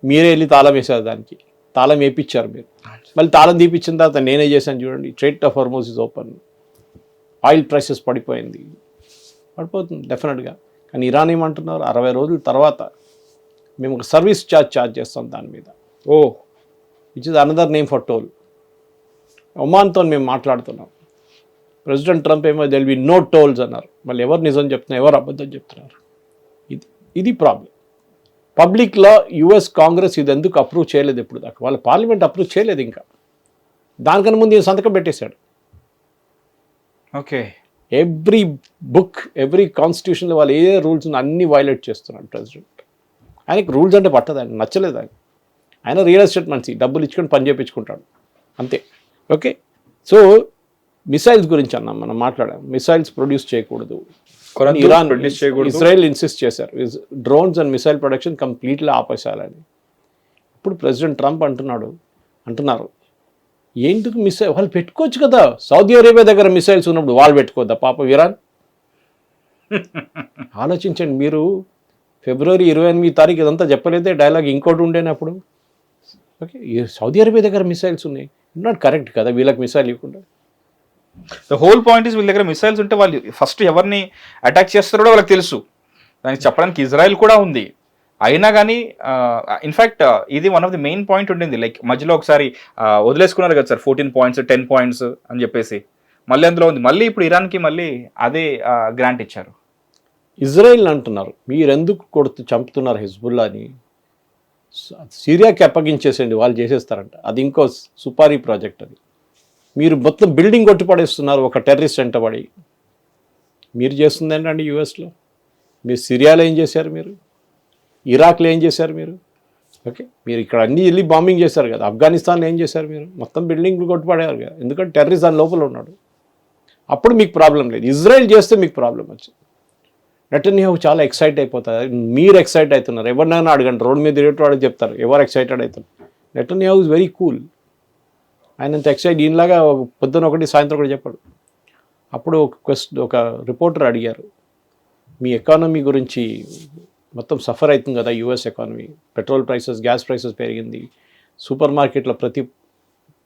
మీరే వెళ్ళి తాళం వేశారు. దానికి తాళం వేయించారు మీరు. మళ్ళీ తాళం తీపిచ్చిన తర్వాత నేనే చేశాను చూడండి. Straight of Hormuz is open. Oil prices పడిపోతుంది డెఫినెట్గా. కానీ ఇరాన్ ఏమంటున్నారు? 60 రోజుల తర్వాత మేము ఒక సర్వీస్ ఛార్జ్ చేస్తాం దాని మీద. Which is another name for toll. ఒమాన్తో మేము మాట్లాడుతున్నాం. ప్రెసిడెంట్ ట్రంప్ ఏమో దెల్ బి నో టోల్స్ అన్నారు. మళ్ళీ ఎవరు నిజం చెప్తున్నారు, ఎవరు అబద్ధం చెప్తున్నారు? ఇది ప్రాబ్లం. పబ్లిక్లో US కాంగ్రెస్ ఇది ఎందుకు అప్రూవ్ చేయలేదు ఇప్పుడు దాకా? వాళ్ళ పార్లమెంట్ అప్రూవ్ చేయలేదు ఇంకా. దానికన్నా ముందు ఈయన సంతకం పెట్టేశాడు. ఓకే, ఎవ్రీ బుక్, ఎవ్రీ కాన్స్టిట్యూషన్లో వాళ్ళు ఏ రూల్స్ అన్నీ వైలేట్ చేస్తున్నాడు ప్రెసిడెంట్. ఆయనకి రూల్స్ అంటే పట్టదు, ఆయన నచ్చలేదు. ఆయన రియల్ ఎస్టేట్ మనిషి, డబ్బులు ఇచ్చుకొని పని చేయించుకుంటాడు అంతే. ఓకే, సో మిసైల్స్ గురించి అన్నాం, మనం మాట్లాడాం. మిసైల్స్ ప్రొడ్యూస్ చేయకూడదు, ఇరాన్ ఇజ్రాయెల్ ఇన్సిస్ట్ చేశారు. Drones and missile production completely ఆపేసాలని. ఇప్పుడు ప్రెసిడెంట్ ట్రంప్ అంటున్నారు ఎందుకు మిసైల్ వాళ్ళు పెట్టుకోవచ్చు కదా? సౌదీ అరేబియా దగ్గర మిసైల్స్ ఉన్నప్పుడు వాళ్ళు పెట్టుకోవద్దా పాపం ఇరాన్? ఆలోచించండి మీరు. February 28 ఇదంతా చెప్పలేదే డైలాగ్, ఇంకోటి ఉండేనప్పుడు. ఓకే, సౌదీ అరేబియా దగ్గర మిసైల్స్ ఉన్నాయి, నాట్ కరెక్ట్ కదా వీళ్ళకి మిసైల్ ఇవ్వకుండా? ద హోల్ పాయింట్ ఇస్ వీళ్ళ దగ్గర మిసైల్స్ ఉంటే వాళ్ళు ఫస్ట్ ఎవరిని అటాక్ చేస్తారో వాళ్ళకి తెలుసు. దానికి చెప్పడానికి ఇజ్రాయెల్ కూడా ఉంది. అయినా కానీ ఇన్ఫ్యాక్ట్ ఇది one of the main point ఉండింది. లైక్ మధ్యలో ఒకసారి వదిలేసుకున్నారు కదా సార్, 14 points 10 points అని చెప్పేసి. మళ్ళీ అందులో ఉంది. మళ్ళీ ఇప్పుడు ఇరాన్కి మళ్ళీ అదే గ్రాంట్ ఇచ్చారు. ఇజ్రాయెల్ అంటున్నారు మీరెందుకు చంపుతున్నారు హిజ్బుల్లాని, సిరియాకి అప్పగించేసేయండి వాళ్ళు చేసేస్తారంట. అది ఇంకో సుపారీ ప్రాజెక్ట్. అది మీరు మొత్తం బిల్డింగ్ కొట్టి పడేస్తున్నారు ఒక టెర్రరిస్ట్ వెంటబడి. మీరు చేస్తుంది ఏంటండి యూఎస్లో? మీరు సిరియాలో ఏం చేశారు? మీరు ఇరాక్లో ఏం చేశారు? మీరు ఓకే, మీరు ఇక్కడ అన్నీ వెళ్ళి బాంబింగ్ చేశారు కదా. ఆఫ్ఘనిస్తాన్లో ఏం చేశారు? మీరు మొత్తం బిల్డింగ్లు కొట్టుపడేవారు కదా, ఎందుకంటే టెర్రరిస్ట్ దాని లోపల ఉన్నాడు. అప్పుడు మీకు ప్రాబ్లం లేదు. ఇజ్రాయెల్ చేస్తే మీకు ప్రాబ్లం వచ్చింది. నెటన్యాహు చాలా ఎక్సైట్ అయిపోతారు. మీరు ఎక్సైట్ అవుతున్నారు. ఎవరినైనా అడగండి, రోడ్ మీద తిరిగేవాడు చెప్తారు ఎవరు ఎక్సైటెడ్ అవుతారు. Netanyahu is very cool. ఆయనంత ఎక్సైట్ ఈయనలాగా పొద్దున ఒకటి సాయంత్రం ఒకటి చెప్పాడు. అప్పుడు ఒక రిపోర్టర్ అడిగారు, మీ ఎకానమీ గురించి మొత్తం సఫర్ అవుతుంది కదా US economy, petrol prices, gas prices పెరిగింది, సూపర్ మార్కెట్లో ప్రతి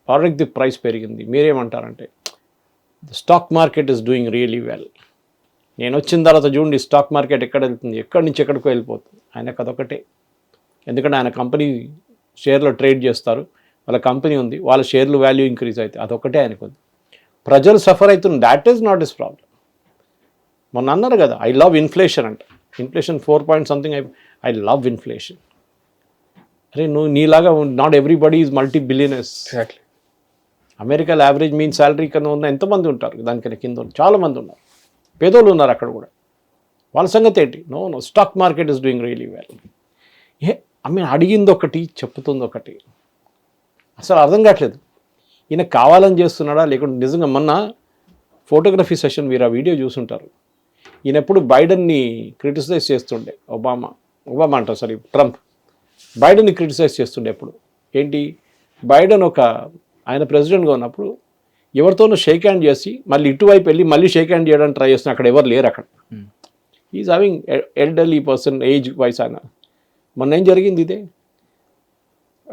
ప్రోడక్ట్ది ప్రైస్ పెరిగింది, మీరేమంటారంటే the stock market is doing really well. నేను వచ్చిన తర్వాత చూడండి స్టాక్ మార్కెట్ ఎక్కడ వెళ్తుంది, ఎక్కడి నుంచి ఎక్కడికో వెళ్ళిపోతుంది. ఆయనకు అదొకటే. ఎందుకంటే ఆయన కంపెనీ షేర్లో ట్రేడ్ చేస్తారు, వాళ్ళ కంపెనీ ఉంది, వాళ్ళ షేర్లు వాల్యూ ఇంక్రీజ్ అవుతాయి, అదొకటే ఆయనకు ఉంది. ప్రజలు సఫర్ అవుతుంది, that is not is problem. మొన్న అన్నారు కదా, ఐ లవ్ ఇన్ఫ్లేషన్ అంట. Inflation 4 I love inflation. అరే నువ్వు నీలాగా not everybody is multi billionaires. Exactly. అమెరికాలో యావరేజ్ మీన్ శాలరీ కన్నా ఉన్న ఎంతమంది ఉంటారు, దానికన్నా కింద చాలామంది ఉన్నారు, పేదోళ్ళు ఉన్నారు అక్కడ కూడా. వాళ్ళ సంగతి ఏంటి? No stock market is doing really well. అడిగింది ఒకటి, చెప్తుంది ఒకటి, అసలు అర్థం కావట్లేదు. ఈయన కావాలని చేస్తున్నాడా లేకుంటే నిజంగా. మొన్న ఫోటోగ్రఫీ సెషన్ మీరు ఆ వీడియో చూసుంటారు. ఈయన ఎప్పుడు బైడెన్ని క్రిటిసైజ్ చేస్తుండే, ఒబామా అంటారు సారీ ట్రంప్, బైడెన్ని క్రిటిసైజ్ చేస్తుండే ఎప్పుడు. ఏంటి, బైడెన్ ఆయన ప్రెసిడెంట్గా ఉన్నప్పుడు ఎవరితోనూ షేక్ హ్యాండ్ చేసి మళ్ళీ ఇటువైపు వెళ్ళి మళ్ళీ షేక్ హ్యాండ్ చేయడానికి ట్రై చేస్తున్నా, అక్కడ ఎవరు లేరు అక్కడ. Is having elderly person age wise ఆయన. మొన్న ఏం జరిగింది ఇదే,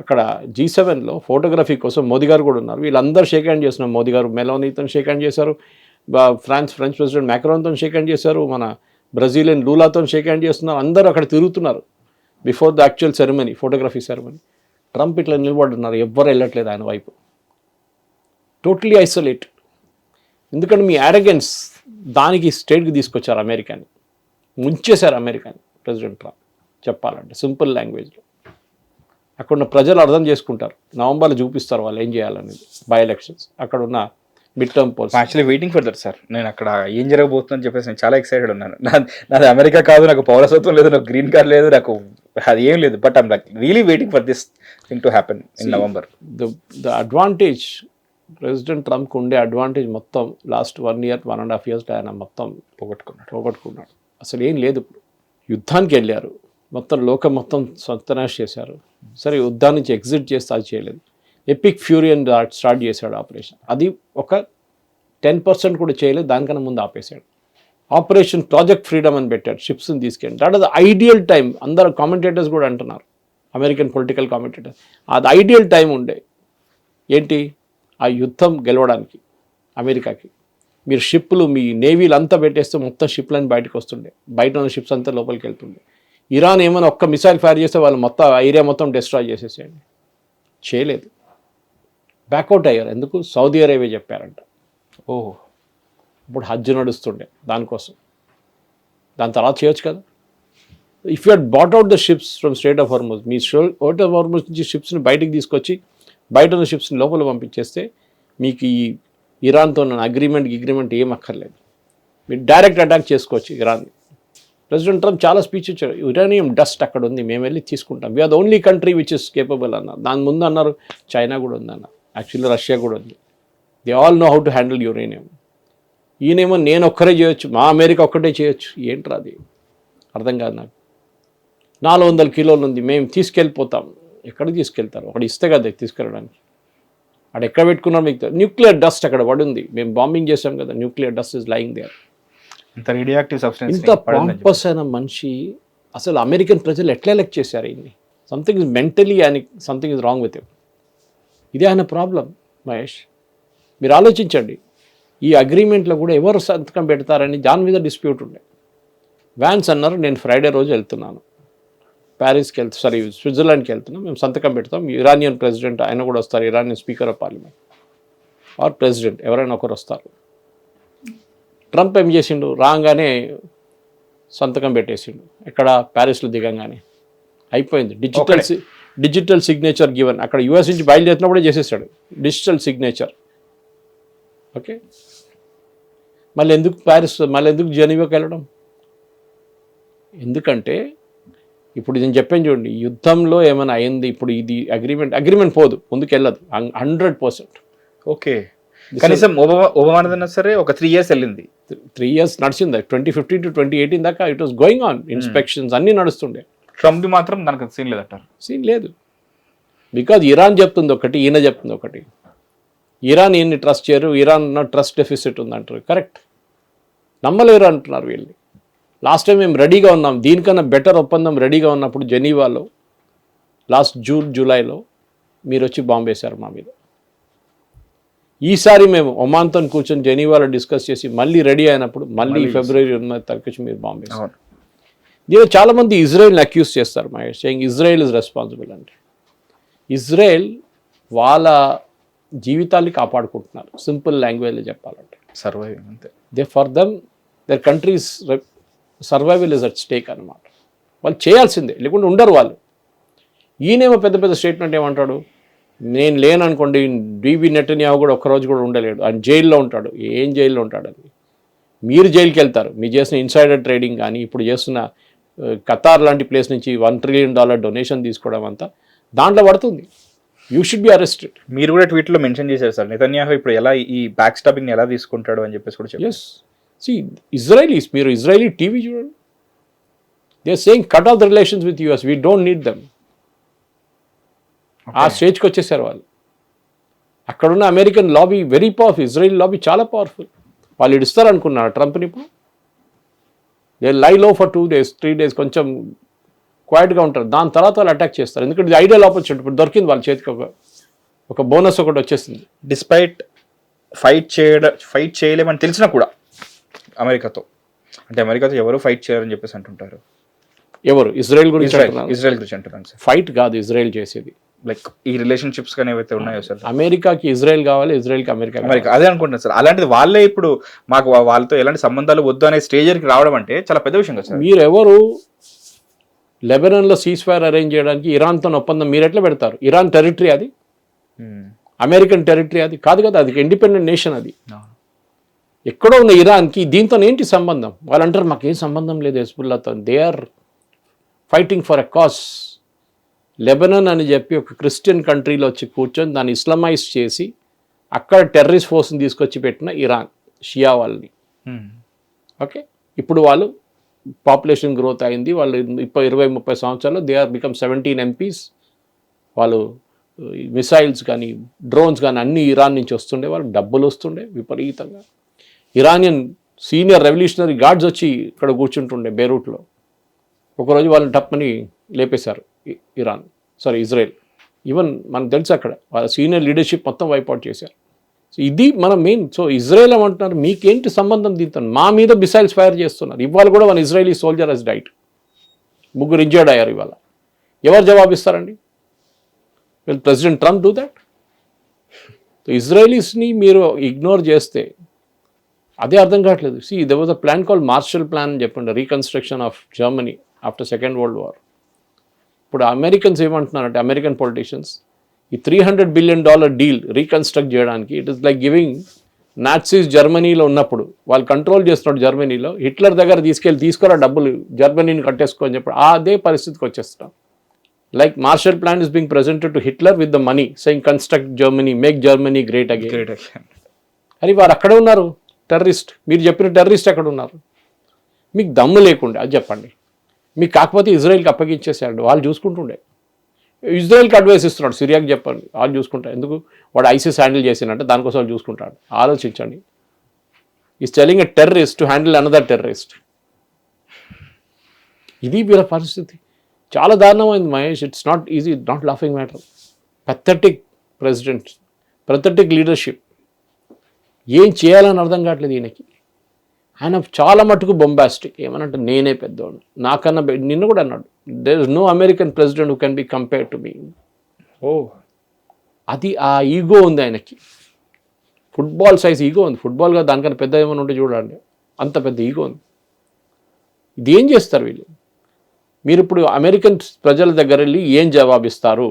అక్కడ G7లో ఫోటోగ్రఫీ కోసం మోదీ గారు కూడా ఉన్నారు. వీళ్ళందరూ షేక్ హ్యాండ్ చేస్తున్నారు. మోదీ గారు మెలోనీతో షేక్ హ్యాండ్ చేశారు, ఫ్రెంచ్ ప్రెసిడెంట్ మ్యాక్రాన్తో షేక్ హ్యాండ్ చేశారు, మన బ్రెజిలియన్ లూలాతో షేక్ హ్యాండ్ చేస్తున్నారు. అందరూ అక్కడ తిరుగుతున్నారు before the actual ceremony, photography ceremony. Trump ఇట్లా నిలబడున్నారు, ఎవ్వరు వెళ్ళట్లేదు ఆయన వైపు, టోటలీ ఐసోలేటెడ్. ఎందుకంటే మీ యారగెన్స్ దానికి స్టేట్కి తీసుకొచ్చారు అమెరికాని, ముంచేశారు అమెరికాని ప్రెసిడెంట్ ట్రంప్. చెప్పాలంటే సింపుల్ లాంగ్వేజ్లో అక్కడ ఉన్న ప్రజలు అర్థం చేసుకుంటారు. నవంబర్లో చూపిస్తారు వాళ్ళు ఏం చేయాలనేది, బై ఎలక్షన్స్, అక్కడ ఉన్న mid term polls. Actually waiting for that sir. నేను అక్కడ ఏం జరగబోతుందని చెప్పేసి నేను చాలా ఎక్సైటెడ్ ఉన్నాను. నాది అమెరికా కాదు, నాకు పౌరసత్వం లేదు, నాకు గ్రీన్ కార్డ్ లేదు, నాకు అది ఏం లేదు. But I'm like really waiting for this thing to happen in November. The advantage president ట్రంప్కి ఉండే అడ్వాంటేజ్ మొత్తం లాస్ట్ 1 year 1.5 years ఆయన మొత్తం పోగొట్టుకున్నాడు. అసలు ఏం లేదు. ఇప్పుడు యుద్ధానికి వెళ్ళారు, మొత్తం లోకం మొత్తం సత్యనాశ చేశారు. సరే యుద్ధం నుంచి ఎగ్జిట్ చేస్తే అది చేయలేదు. ఎపిక్ ఫ్యూరీ అని స్టార్ట్ చేశాడు ఆపరేషన్, అది ఒక 10% కూడా చేయలేదు, దానికన్నా ముందు ఆపేశాడు. ఆపరేషన్ ప్రాజెక్ట్ ఫ్రీడమ్ అని పెట్టాడు, షిప్స్ని తీసుకెళ్ళి. That is the ideal time. అందరు కామెంటేటర్స్ కూడా అంటున్నారు, అమెరికన్ పొలిటికల్ కామెంటేటర్స్, అది ఐడియల్ టైం ఉండే ఏంటి ఆ యుద్ధం గెలవడానికి అమెరికాకి. మీరు షిప్లు మీ నేవీలు అంతా పెట్టేస్తే మొత్తం షిప్లని బయటకు వస్తుండే, బయట ఉన్న షిప్స్ అంతా లోపలికి వెళ్తుండే. ఇరాన్ ఏమైనా ఒక్క మిసైల్ ఫైర్ చేస్తే వాళ్ళు మొత్తం ఏరియా మొత్తం డిస్ట్రాయ్ చేసేసేయండి. చేయలేదు, బ్యాక్అవుట్ అయ్యారు. ఎందుకు? సౌదీ అరేబియా చెప్పారంట. ఓహో, ఇప్పుడు హజ్ నడుస్తుండే దానికోసం, దాని తర్వాత చేయొచ్చు కదా. If you had but out the ships from strait of Hormuz, మీ స్ట్రైట్ ఆఫ్ హార్ముజ్ నుంచి షిప్స్ని బయటికి తీసుకొచ్చి బయట ఉన్న షిప్స్ని లోపల పంపించేస్తే మీకు ఈ ఇరాన్తో ఉన్న అగ్రిమెంట్ ఏం అక్కర్లేదు, మీరు డైరెక్ట్ అటాక్ చేసుకోవచ్చు ఇరాన్ని. ప్రెసిడెంట్ ట్రంప్ చాలా స్పీచ్ ఇచ్చారు, యురేనియం డస్ట్ అక్కడ ఉంది, మేము వెళ్ళి తీసుకుంటాం, we are the only country which is capable అన్నారు. దాని ముందు అన్నారు చైనా కూడా ఉందన్నారు, యాక్చువల్లీ రష్యా కూడా ఉంది. They all know how to handle uranium. ఈయనేమో నేను ఒక్కరే చేయొచ్చు, మా అమెరికా ఒక్కటే చేయొచ్చు. ఏంట్రా అది, అర్థం కాదు నాకు. 400 కిలోలు ఉంది, మేము తీసుకెళ్ళిపోతాం. ఎక్కడికి తీసుకెళ్తారు? అక్కడ ఇస్తే కదా తీసుకెళ్ళడానికి. అక్కడ ఎక్కడ పెట్టుకున్నారు మీకు? న్యూక్లియర్ డస్ట్ అక్కడ పడుంది, మేము బాంబింగ్ చేసాం కదా, nuclear dust is lying there. ఇంత రేడియోయాక్టివ్ సబ్స్టెన్స్, ఇంత పాంపస్ అయిన మనిషి అసలు అమెరికన్ ప్రజలు ఎట్లా ఎలెక్ట్ చేశారు ఈయన్ని? Something is mentally and something is wrong with him. ఇదే ఆయన ప్రాబ్లం. మహేష్, మీరు ఆలోచించండి, ఈ అగ్రిమెంట్లో కూడా ఎవరు సంతకం పెడతారని దాని మీద డిస్ప్యూట్ ఉండే. వ్యాన్స్ అన్నారు నేను ఫ్రైడే రోజు వెళ్తున్నాను, ప్యారిస్కి స్విట్జర్లాండ్కి వెళ్తున్నాం, మేము సంతకం పెడతాం, ఇరానియన్ ప్రెసిడెంట్ ఆయన కూడా వస్తారు, Iranian speaker of parliament or president ఎవరైనా ఒకరు వస్తారు. ట్రంప్ ఏం చేసిండు, రాగానే సంతకం పెట్టేసిండు. ఎక్కడ? ప్యారిస్లో దిగంగానే అయిపోయింది. Digital signature given. అక్కడ యూఎస్ నుంచి బయలుదేరినప్పుడే చేసేసాడు డిజిటల్ సిగ్నేచర్. ఓకే, మళ్ళీ ఎందుకు ప్యారిస్, మళ్ళీ ఎందుకు జెనీవాకి వెళ్ళడం? ఎందుకంటే ఇప్పుడు నేను చెప్పాను చూడండి, యుద్ధంలో ఏమైనా అయింది, ఇప్పుడు ఇది అగ్రిమెంట్ పోదు, ముందుకు వెళ్ళదు 100%. ఓకే, కనీసం ఒబామా సరే ఒక 3 years వెళ్ళింది, 3 years నడిచింది. 2015 to 2018 దాకా it was going on, inspections అన్నీ నడుస్తుండే. ట్రంప్ మాత్రం దానికి సీన్ లేదంటారు. సీన్ లేదు, బికాజ్ ఇరాన్ చెప్తుంది ఒకటి, ఈయన చెప్తుంది ఒకటి. ఇరాన్ ఈయన్ని ట్రస్ట్ చేయరు, ఇరాన్ ట్రస్ట్ డెఫిసిట్ ఉందంటారు. కరెక్ట్, నమ్మలేరు అంటున్నారు వీళ్ళు. లాస్ట్ టైం మేము రెడీగా ఉన్నాం, దీనికన్నా బెటర్ ఒప్పందం రెడీగా ఉన్నప్పుడు జెనీవాలో లాస్ట్ జూలైలో మీరు వచ్చి బాంబు వేశారు మా మీద. ఈసారి మేము ఒమాన్తో కూర్చొని జెనీవాలో డిస్కస్ చేసి మళ్ళీ రెడీ అయినప్పుడు మళ్ళీ ఫిబ్రవరి 29 మీరు బాంబ్ వేస్తారు. అవును. దీనిలో చాలామంది ఇజ్రాయెల్ని అక్యూజ్ చేస్తారు Mahesh, saying Israel is responsible అంటే. ఇజ్రాయెల్ వాళ్ళ జీవితాల్ని కాపాడుకుంటున్నారు, సింపుల్ లాంగ్వేజ్లో చెప్పాలంటే. సర్వైవింగ్ అంతే. For them their countries survival is at stake అనమాట. వాళ్ళు చేయాల్సిందే, లేకుంటే ఉండరు వాళ్ళు. ఈయనేమో పెద్ద పెద్ద స్టేట్మెంట్ ఏమంటాడు, నేను లేననుకోండి డీబీ నెటన్యాహు కూడా ఒక్కరోజు కూడా ఉండలేడు, ఆయన జైల్లో ఉంటాడు. ఏం జైల్లో ఉంటాడని? మీరు జైలుకి వెళ్తారు, మీరు చేసిన ఇన్సైడర్ ట్రేడింగ్ కానీ ఇప్పుడు చేస్తున్న ఖతార్ లాంటి ప్లేస్ నుంచి $1 trillion డొనేషన్ తీసుకోవడం అంతా దాంట్లో పడుతుంది. You should be arrested. మీరు కూడా ట్వీట్లో మెన్షన్ చేశారు సార్, నెతన్యాహు ఇప్పుడు ఎలా ఈ బ్యాక్ స్టాపింగ్ ఎలా తీసుకుంటాడు అని చెప్పేసి కూడా చెప్పారు. ఎస్, సి ఇజ్రాయలీస్, మీరు ఇజ్రాయలీ టీవీ చూడండి, they are saying cut off the relations with US, we don't need them. ఆ స్టేజ్కి వచ్చేసారు వాళ్ళు. అక్కడున్న American lobby very powerful, Israel lobby చాలా పవర్ఫుల్. వాళ్ళు ఇడుస్తారు అనుకున్నారు ట్రంప్ని. ఇప్పుడు దే లై లో ఫర్ 2 days 3 days కొంచెం క్వైట్గా ఉంటారు, దాని తర్వాత వాళ్ళు అటాక్ చేస్తారు. ఎందుకంటే ఇది ఐడియల్ ఆపర్చునిటీ ఇప్పుడు దొరికింది వాళ్ళ చేతికి, ఒక బోనస్ ఒకటి వచ్చేసింది. డిస్పైట్ ఫైట్ చేయలేమని తెలిసినా కూడా అమెరికాతో, అంటే అమెరికాతో ఎవరు ఫైట్ చేయరని చెప్పేసి అంటుంటారు. ఎవరు? ఇజ్రాయెల్ గురించి ఇజ్రాయెల్ గురించి అంటున్నాను సార్. ఫైట్ కాదు ఇజ్రాయెల్ చేసేది. లైక్ ఈ రిలేషన్షిప్స్ కానీ ఏవైతే ఉన్నాయో సార్, అమెరికాకి ఇజ్రాయెల్ కావాలి, ఇజ్రాయెల్కి అమెరికా. అదే అనుకుంటున్నాను సార్. అలాంటిది వాళ్ళే ఇప్పుడు మాకు వాళ్ళతో ఎలాంటి సంబంధాలు వద్దు అనే స్టేజ్కి రావడం అంటే చాలా పెద్ద విషయం కదా సార్. మీరు ఎవరు లెబనాన్లో సీజ్ ఫైర్ అరేంజ్ చేయడానికి ఇరాన్తో ఒప్పందం మీరు ఎట్లా పెడతారు? ఇరాన్ టెరిటరీ అది, అమెరికన్ టెరిటరీ అది కాదు కదా, అది ఇండిపెండెంట్ నేషన్. అది ఎక్కడో ఉన్న ఇరాన్కి దీంతో ఏంటి సంబంధం? వాళ్ళు అంటారు మాకేం సంబంధం లేదు హెజ్బుల్లాతో. They are fighting for a cause. Lebanon అని చెప్పి ఒక క్రిస్టియన్ కంట్రీలో వచ్చి కూర్చొని దాన్ని ఇస్లామైజ్ చేసి అక్కడ టెర్రరిస్ట్ ఫోర్స్ని తీసుకొచ్చి పెట్టిన ఇరాన్ షియా వాళ్ళని. ఓకే, ఇప్పుడు వాళ్ళు పాపులేషన్ గ్రోత్ అయింది, వాళ్ళు 20-30 సంవత్సరాల్లో దే ఆర్ బికమ్ 17 MPs. వాళ్ళు మిసైల్స్ కానీ డ్రోన్స్ కానీ అన్నీ ఇరాన్ నుంచి వస్తుండే, వాళ్ళకి డబ్బులు వస్తుండే విపరీతంగా. ఇరానియన్ సీనియర్ రెవల్యూషనరీ గార్డ్స్ వచ్చి ఇక్కడ కూర్చుంటుండే బేరూట్లో. ఒకరోజు వాళ్ళని టప్పని లేపేశారు ఇజ్రాయెల్. ఈవెన్ మనకు తెలుసు అక్కడ వాళ్ళ సీనియర్ లీడర్షిప్ మొత్తం వైపౌట్ చేశారు. సో ఇది మన మెయిన్. సో ఇజ్రాయెల్ ఏమంటున్నారు, మీకేంటి సంబంధం దీంతో? మా మీద మిసైల్స్ ఫైర్ చేస్తున్నారు. ఇవాళ కూడా మన Israeli soldier has died, 3 injured అయ్యారు ఇవాళ. ఎవరు జవాబిస్తారండి? Will president Trump do that? So ఇజ్రాయలీస్ని మీరు ఇగ్నోర్ చేస్తే అదే అర్థం కావట్లేదు. See there was a plan call Marshall plan అని చెప్పండి, reconstruction of Germany after second world war. ఇప్పుడు అమెరికన్స్ ఏమంటున్నారంటే, అమెరికన్ పొలిటీషియన్స్, ఈ $300 billion డీల్ రీకన్స్ట్రక్ట్ చేయడానికి it is like giving Nazis జర్మనీలో ఉన్నప్పుడు వాళ్ళు కంట్రోల్ చేస్తున్నాడు జర్మనీలో, హిట్లర్ దగ్గర తీసుకురా డబ్బులు జర్మనీని కట్టేసుకో అని చెప్పి అదే పరిస్థితికి వచ్చేస్తున్నాం. Like Marshall plan is being presented to Hitler with the money, saying construct Germany, make Germany great again. అని వారు అక్కడే ఉన్నారు టెర్రరిస్ట్. మీరు చెప్పిన టెర్రరిస్ట్ ఎక్కడ ఉన్నారు? మీకు దమ్ము లేకుండా అది చెప్పండి. మీకు కాకపోతే ఇజ్రాయెల్కి అప్పగించేసాడు, వాళ్ళు చూసుకుంటుండే. ఇజ్రాయెల్కి అడ్వైస్ ఇస్తున్నాడు, సిరియాకి చెప్పండి వాళ్ళు చూసుకుంటారు. ఎందుకు? వాడు ఐసిస్ హ్యాండిల్ చేసినట్టే దానికోసం వాళ్ళు చూసుకుంటాడు. ఆలోచించండి. Is telling a terrorist to handle another terrorist. ఇది వీళ్ళ పరిస్థితి. చాలా దారుణమైంది Mahesh. It's not easy, not laughing matter. Pathetic president, pathetic leadership. ఏం చేయాలని అర్థం కావట్లేదు ఈయనకి. ఆయన చాలా మటుకు బొంబాస్టిక్. ఏమనంటే నేనే పెద్దవాడు, నాకన్నా నిన్ను కూడా అన్నాడు, there is no American president who can be compare to me. ఓ, అది ఆ ఈగో ఉంది ఆయనకి. ఫుట్బాల్ సైజ్ ఈగో ఉంది. ఫుట్బాల్గా దానికన్నా పెద్ద ఏమైనా ఉంటే చూడండి, అంత పెద్ద ఈగో ఉంది. ఇది ఏం చేస్తారు వీళ్ళు? మీరు ఇప్పుడు అమెరికన్ ప్రజల దగ్గర వెళ్ళి ఏం జవాబిస్తారు?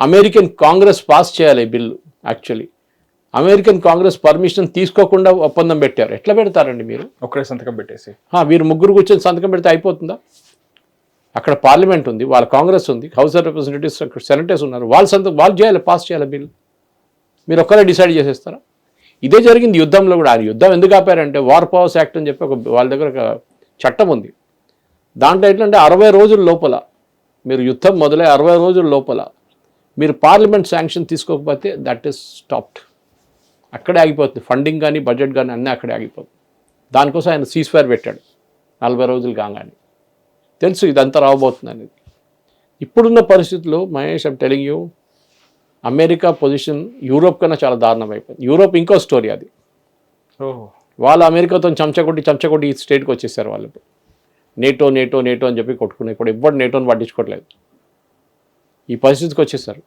అమెరికన్ కాంగ్రెస్ పాస్ చేయాలి bill. Actually American Congress permission తీసుకోకుండా ఒప్పందం పెట్టారు. ఎట్లా పెడతారండి మీరు? ఒక్కడే సంతకం పెట్టేసి మీరు ముగ్గురు కూర్చొని సంతకం పెడితే అయిపోతుందా? అక్కడ పార్లమెంట్ ఉంది, వాళ్ళ కాంగ్రెస్ ఉంది, హౌస్ ఆఫ్ రిప్రజెంటేటివ్స్, అక్కడ సెనేటర్స్ ఉన్నారు, వాళ్ళు చేయాలి, పాస్ చేయాలి బిల్. మీరు ఒక్కరే డిసైడ్ చేసేస్తారా? ఇదే జరిగింది యుద్ధంలో కూడా. ఆ యుద్ధం ఎందుకు ఆపారంటే వార్ పవర్స్ యాక్ట్ అని చెప్పి వాళ్ళ దగ్గర ఒక చట్టం ఉంది. దాంట్లో ఎట్లంటే 60 రోజుల లోపల, మీరు యుద్ధం మొదలై 60 రోజుల లోపల మీరు పార్లమెంట్ శాంక్షన్ తీసుకోకపోతే దట్ ఈస్ స్టాప్డ్. అక్కడే ఆగిపోతుంది. ఫండింగ్ కానీ బడ్జెట్ కానీ అన్నీ అక్కడే ఆగిపోతుంది. దానికోసం ఆయన సీజ్ ఫైర్ పెట్టాడు 40 రోజులు కాగానే. తెలుసు ఇదంతా రాబోతుంది అనేది. ఇప్పుడున్న పరిస్థితుల్లో Mahesh, I'm telling you, America position Europe కన్నా చాలా దారుణం అయిపోయింది. యూరోప్ ఇంకో స్టోరీ అది. ఓహో. వాళ్ళు అమెరికాతో చంచకొట్టి ఈ స్టేట్కి వచ్చేసారు వాళ్ళు. నేటో నేటో నేటో అని చెప్పి కొట్టుకున్నారు. ఇప్పుడు ఎవ్వరు నేటోని పట్టించుకోవట్లేదు. ఈ పరిస్థితికి వచ్చేసారు.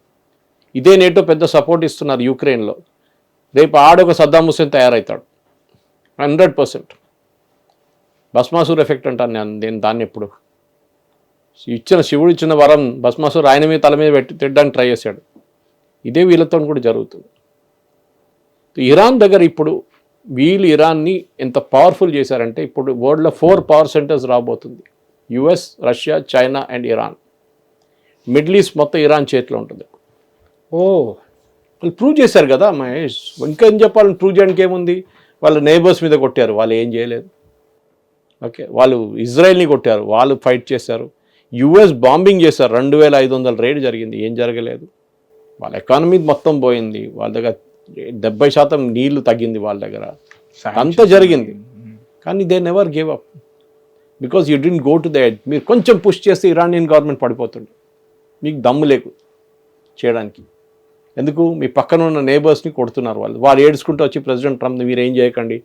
ఇదే నేటో పెద్ద సపోర్ట్ ఇస్తున్నారు యూక్రెయిన్లో. రేపు ఆడొక సద్దాం హుస్సేన్ తయారవుతాడు 100%. భస్మాసుర్ ఎఫెక్ట్ అంటాను నేను దాన్ని. ఎప్పుడు శివుడు ఇచ్చిన వరం భస్మాసుర్ ఆయన మీద తల మీద పెట్టి తిట్టడానికి ట్రై చేశాడు. ఇదే వీళ్ళతో కూడా జరుగుతుంది. ఇరాన్ దగ్గర ఇప్పుడు వీళ్ళు ఇరాన్ని ఎంత పవర్ఫుల్ చేశారంటే ఇప్పుడు వరల్డ్లో 4 పవర్ సెంటర్స్ రాబోతుంది. US, Russia, China and Iran. Middle east మొత్తం ఇరాన్ చేతిలో ఉంటుంది. ఓ, వాళ్ళు ప్రూవ్ చేశారు కదా మహేష్. ఇంకా ఏం చెప్పాలని ప్రూవ్ చేయడానికి ఏముంది? వాళ్ళ నైబర్స్ మీద కొట్టారు, వాళ్ళు ఏం చేయలేదు. ఓకే, వాళ్ళు ఇజ్రాయెల్ని కొట్టారు, వాళ్ళు ఫైట్ చేశారు. యుఎస్ బాంబింగ్ చేశారు, 2500 రేడ్ జరిగింది, ఏం జరగలేదు. వాళ్ళ ఎకానమీ మొత్తం పోయింది. వాళ్ళ దగ్గర 70% నీళ్లు తగ్గింది వాళ్ళ దగ్గర. అంతా జరిగింది. కానీ they never gave up because you didn't go to the end. మీరు కొంచెం పుష్ చేస్తే ఇరానియన్ గవర్నమెంట్ పడిపోతుంది. మీకు దమ్ము లేకు చేయడానికి. ఎందుకు? మీ పక్కన ఉన్న నేబర్స్ని కొడుతున్నారు వాళ్ళు ఏడ్చుకుంటూ వచ్చి ప్రెసిడెంట్ ట్రంప్ మీరు ఏం చేయకండి,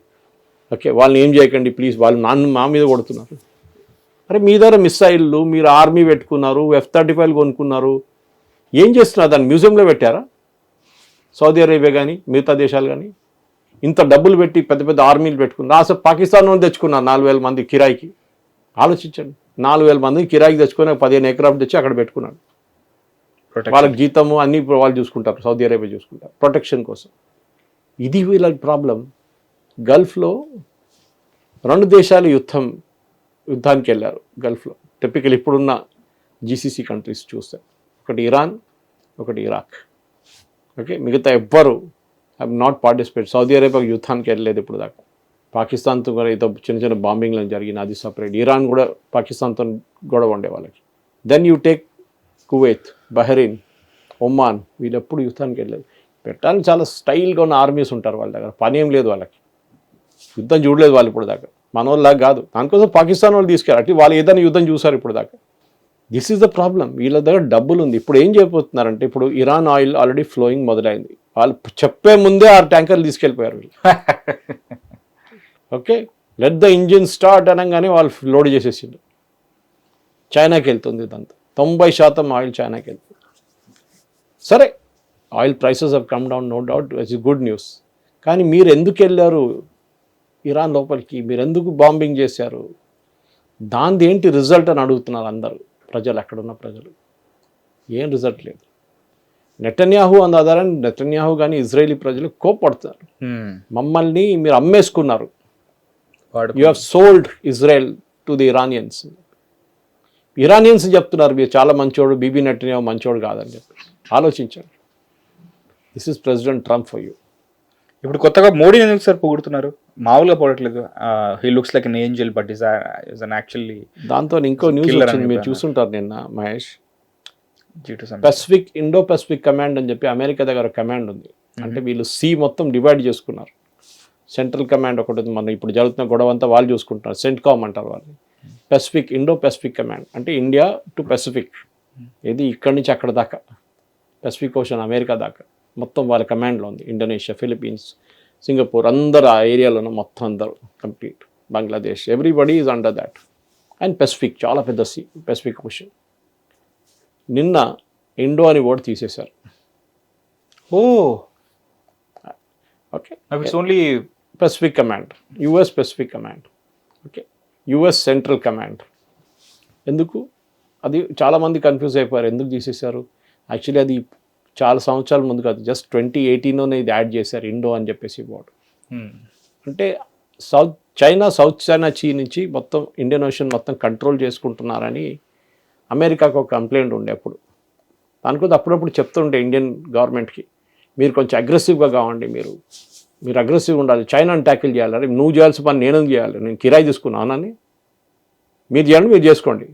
ఓకే వాళ్ళని ఏం చేయకండి ప్లీజ్, వాళ్ళు మా మీద కొడుతున్నారు. అరే మీ దగ్గర మిస్సైళ్ళు, మీరు ఆర్మీ పెట్టుకున్నారు, F-35 కొనుక్కున్నారు, ఏం చేస్తున్నారు? దాన్ని మ్యూజియంలో పెట్టారా? సౌదీ అరేబియా కానీ మిగతా దేశాలు కానీ ఇంత డబ్బులు పెట్టి పెద్ద పెద్ద ఆర్మీలు పెట్టుకున్నారు. అసలు పాకిస్తాన్ నుండి తెచ్చుకున్నారు 4000 మంది కిరాయికి. ఆలోచించండి, 4000 మందిని కిరాయికి తెచ్చుకొని 15 ఎకరాలు తెచ్చి అక్కడ పెట్టుకున్నాడు. వాళ్ళకి జీతము అన్ని వాళ్ళు చూసుకుంటారు, సౌదీ అరేబియా చూసుకుంటారు ప్రొటెక్షన్ కోసం. ఇది వీళ్ళ ప్రాబ్లం. గల్ఫ్లో 2 దేశాలు యుద్ధానికి వెళ్ళారు గల్ఫ్లో. టిపికల్ ఇప్పుడున్న GCC కంట్రీస్ చూస్తే ఒకటి ఇరాన్, ఒకటి ఇరాక్. ఓకే, మిగతా ఎవ్వరు have not participate. Saudi Arabia యుద్ధానికి వెళ్ళలేదు ఇప్పుడు దాకా. పాకిస్తాన్తో కూడా ఏదో చిన్న చిన్న బాంబింగ్లు జరిగిన అది సపరేట్. ఇరాన్ కూడా పాకిస్తాన్తో గొడవ ఉండే వాళ్ళకి. Then you take Kuwait, Bahrain, Oman, వీళ్ళు ఎప్పుడు యుద్ధానికి వెళ్ళలేదు. పెట్టడానికి చాలా స్టైల్గా ఉన్న ఆర్మీస్ ఉంటారు వాళ్ళ దగ్గర, పని ఏం లేదు వాళ్ళకి. యుద్ధం చూడలేదు వాళ్ళు ఇప్పుడు దాకా, మన వాళ్ళలాగా కాదు. దానికోసం పాకిస్తాన్ వాళ్ళు తీసుకెళ్ళారు. అంటే వాళ్ళు ఏదైనా యుద్ధం చూసారు ఇప్పుడు దాకా. This is the problem. వీళ్ళ దగ్గర డబ్బులు ఉంది. ఇప్పుడు ఏం చేయబోతున్నారంటే ఇప్పుడు ఇరాన్ ఆయిల్ ఆల్రెడీ ఫ్లోయింగ్ మొదలైంది. వాళ్ళు చెప్పే ముందే 6 ట్యాంకర్లు తీసుకెళ్ళిపోయారు వీళ్ళు. Okay, let the engine start అనగానే వాళ్ళు లోడ్ చేసేసిండు. చైనాకి వెళ్తుంది ఇదంతా. 90% ఆయిల్ చైనాకి వెళ్తుంది. సరే, oil prices have come down, no doubt, it's good news. కానీ మీరు ఎందుకు వెళ్ళారు ఇరాన్ లోపలికి? మీరు ఎందుకు బాంబింగ్ చేశారు? దానిది ఏంటి రిజల్ట్ అని అడుగుతున్నారు అందరూ ప్రజలు, అక్కడున్న ప్రజలు. ఏం రిజల్ట్ లేదు. నెతన్యాహు అన్న ఆధారాన్ని నెతన్యాహు కానీ ఇజ్రాయేలీ ప్రజలు కోప్పడుతున్నారు. మమ్మల్ని మీరు అమ్మేసుకున్నారు, you have sold Israel to the Iranians. Iranians చెప్తున్నారు మీరు చాలా మంచోడు, బీబీ నెతన్యాహు మంచోడు కాదని చెప్పి. ఆలోచించండి. This is president Trump for you. ఇప్పుడు కొత్తగా మోడీని ఎందుకు సార్ పొగుడుతున్నారు? మామూలుగా పొగట్లేదు. He looks like an angel but is an actually. దాంతో ఇంకో న్యూస్ వచ్చింది, మీరు చూసుంటారు నిన్న మహేష్. ఇండో పెసిఫిక్ కమాండ్ అని చెప్పి అమెరికా దగ్గర కమాండ్ ఉంది. అంటే వీళ్ళు మొత్తం డివైడ్ చేసుకున్నారు. సెంట్రల్ కమాండ్ ఒకటి ఉంది. మనం ఇప్పుడు జరుగుతున్న గొడవ అంతా వాళ్ళు చూసుకుంటున్నారు. సెంట్కామ్ అంటారు వాళ్ళు. ఇండో పెసిఫిక్ కమాండ్ అంటే ఇండియా టు పెసిఫిక్. ఇది ఇక్కడి నుంచి అక్కడ దాకా, పెసిఫిక్ ఓషన్ అమెరికా దాకా మొత్తం వాళ్ళ కమాండ్లో ఉంది. ఇండోనేషియా, ఫిలిప్పీన్స్, సింగపూర్ అందరు ఆ ఏరియాలోనూ మొత్తం అందరూ complete. Bangladesh, everybody is under that. And Pacific చాలా పెద్ద పెసిఫిక్ ఓషన్. నిన్న ఇండో అని వర్డ్ తీసేశారు. Oh, okay, it's only Pacific command, US Pacific command. Okay, US central command. ఎందుకు? అది చాలామంది కన్ఫ్యూజ్ అయిపోయారు ఎందుకు తీసేశారు. యాక్చువల్లీ అది చాలా సంవత్సరాల ముందు కాదు, జస్ట్ 2018లోనే ఇది యాడ్ చేశారు ఇండో అని చెప్పేసి వర్డ్. అంటే సౌత్ చైనా సీ నుంచి మొత్తం ఇండియన్ ఓషన్ మొత్తం కంట్రోల్ చేసుకుంటున్నారని అమెరికాకు ఒక కంప్లైంట్ ఉండే అప్పుడు. దానికోసం అప్పుడప్పుడు చెప్తుంటే ఇండియన్ గవర్నమెంట్కి మీరు కొంచెం అగ్రెసివ్గా కావండి, మీరు అగ్రెసివ్గా ఉండాలి, చైనాని ట్యాకిల్ చేయాలి. నువ్వు చేయాల్సిన పని నేను చేయాలి, నేను కిరాయి తీసుకున్నానని మీరు చేయండి, మీరు చేసుకోండి.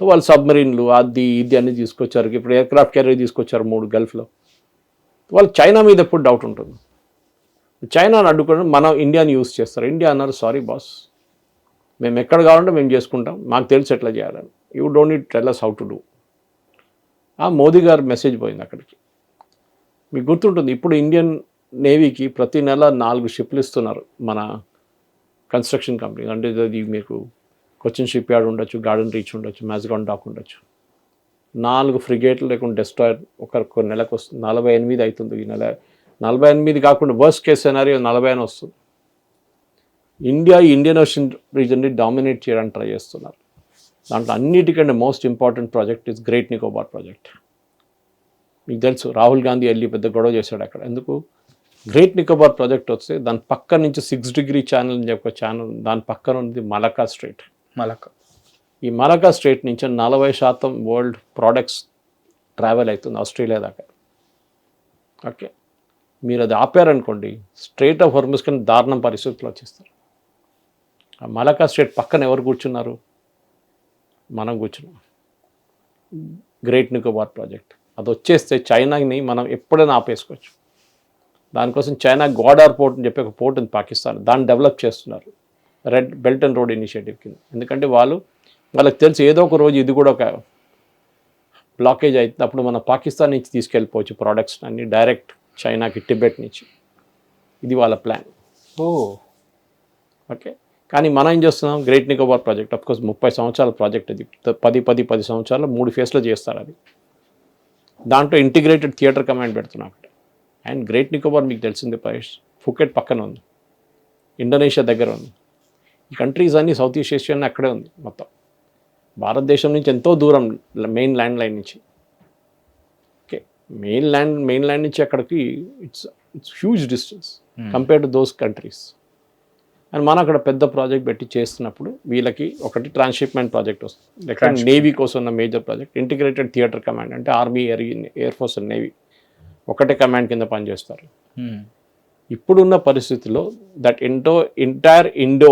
సో వాళ్ళు సబ్మరీన్లు అది ఇది అన్నీ తీసుకొచ్చారు. ఇప్పుడు ఎయిర్క్రాఫ్ట్ క్యారియర్ తీసుకొచ్చారు 3 గల్ఫ్లో. వాళ్ళు చైనా మీద ఎప్పుడు డౌట్ ఉంటుంది. చైనాని అడ్డుకోవడం మనం ఇండియాని యూజ్ చేస్తారు. ఇండియా అన్నారు సారీ బాస్, మేము ఎక్కడ కావాలంటే మేము చేసుకుంటాం, మాకు తెలిసి ఎట్లా చేయాలని. You don't need tell us how to do. ఆ మోదీ గారు మెసేజ్ పోయింది అక్కడికి. మీకు గుర్తుంటుంది ఇప్పుడు ఇండియన్ నేవీకి ప్రతి నెల 4 షిప్లు ఇస్తున్నారు మన కన్స్ట్రక్షన్ కంపెనీ. అంటే అది మీకు కొచ్చిన్ షిప్ యార్డ్ ఉండొచ్చు, గార్డెన్ రీచ్ ఉండొచ్చు, మ్యాజ్గాన్ డాక్ ఉండొచ్చు. 4 ఫ్రిగేట్లు లేకుండా డెస్ట్రాయర్ ఒక నెలకు వస్తుంది. 48 అవుతుంది ఈ నెల. 48 కాకుండా వర్స్ట్ కేస్ సినారియో 40 అని వస్తుంది. ఇండియన్ ఓషన్ రీజన్ని డామినేట్ చేయడానికి ట్రై చేస్తున్నారు. దాంట్లో అన్నిటికంటే most important project is great Nicobar project. మీకు తెలుసు రాహుల్ గాంధీ వెళ్ళి పెద్ద గొడవ చేశాడు అక్కడ. ఎందుకు? గ్రేట్ నికోబార్ ప్రాజెక్ట్ వస్తే దాని పక్క నుంచి 6 డిగ్రీ ఛానల్ అని చెప్పి ఛానల్, దాని పక్కన ఉంది మలకా స్ట్రైట్. ఈ మలకా స్ట్రైట్ నుంచి 40% వరల్డ్ ప్రోడక్ట్స్ ట్రావెల్ అవుతుంది ఆస్ట్రేలియా దాకా. ఓకే, మీరు అది ఆపారనుకోండి స్ట్రైట్ ఆఫ్ హార్మస్ కానీ దారుణం పరిస్థితుల్లో వచ్చేస్తారు. ఆ మలకా స్ట్రైట్ పక్కన ఎవరు కూర్చున్నారు? మనం కూర్చున్నాం. గ్రేట్ నికోబార్ ప్రాజెక్ట్ అది వచ్చేస్తే చైనాని మనం ఎప్పుడైనా ఆపేసుకోవచ్చు. దానికోసం చైనా గ్వాడార్ పోర్ట్ అని చెప్పి ఒక పోర్ట్ ఉంది పాకిస్తాన్, దాన్ని డెవలప్ చేస్తున్నారు red belt and road initiative కింద. ఎందుకంటే వాళ్ళకి తెలిసి ఏదో ఒక రోజు ఇది కూడా ఒక బ్లాకేజ్ అవుతుంది, అప్పుడు మన పాకిస్తాన్ నుంచి తీసుకెళ్ళిపోవచ్చు ప్రోడక్ట్స్ అన్ని డైరెక్ట్ చైనాకి, టిబెట్ నుంచి. ఇది వాళ్ళ ప్లాన్. ఓకే, కానీ మనం ఏం చేస్తున్నాం? గ్రేట్ నికోబార్ ప్రాజెక్ట్ అఫ్కోర్స్ 30 సంవత్సరాల ప్రాజెక్ట్. అది 10 సంవత్సరాలు 3 ఫేజ్లో చేస్తారు. అది దాంట్లో ఇంటిగ్రేటెడ్ థియేటర్ కమాండ్ పెడుతున్నాం అక్కడ. అండ్ గ్రేట్ నికోబార్ మీకు తెలిసింది ప్రైస్ ఫుకెట్ పక్కన ఉంది, ఇండోనేషియా దగ్గర ఉంది. ఈ కంట్రీస్ అన్నీ సౌత్ ఈస్ట్ ఏషియా అక్కడే ఉంది మొత్తం. భారతదేశం నుంచి ఎంతో దూరం మెయిన్ ల్యాండ్ లైన్ నుంచి. ఓకే, మెయిన్ ల్యాండ్ నుంచి అక్కడికి it's huge distance compare to those countries. And మనం అక్కడ పెద్ద ప్రాజెక్ట్ పెట్టి చేస్తున్నప్పుడు వీళ్ళకి ఒకటి ట్రాన్స్షిప్మెంట్ ప్రాజెక్ట్ వస్తుంది. లేకపోతే నేవీ కోసం ఉన్న major project integrated theater command, అంటే army, air force and navy ఒకటే కమాండ్ కింద పనిచేస్తారు. ఇప్పుడున్న పరిస్థితిలో దట్ ఎంటైర్ ఇండో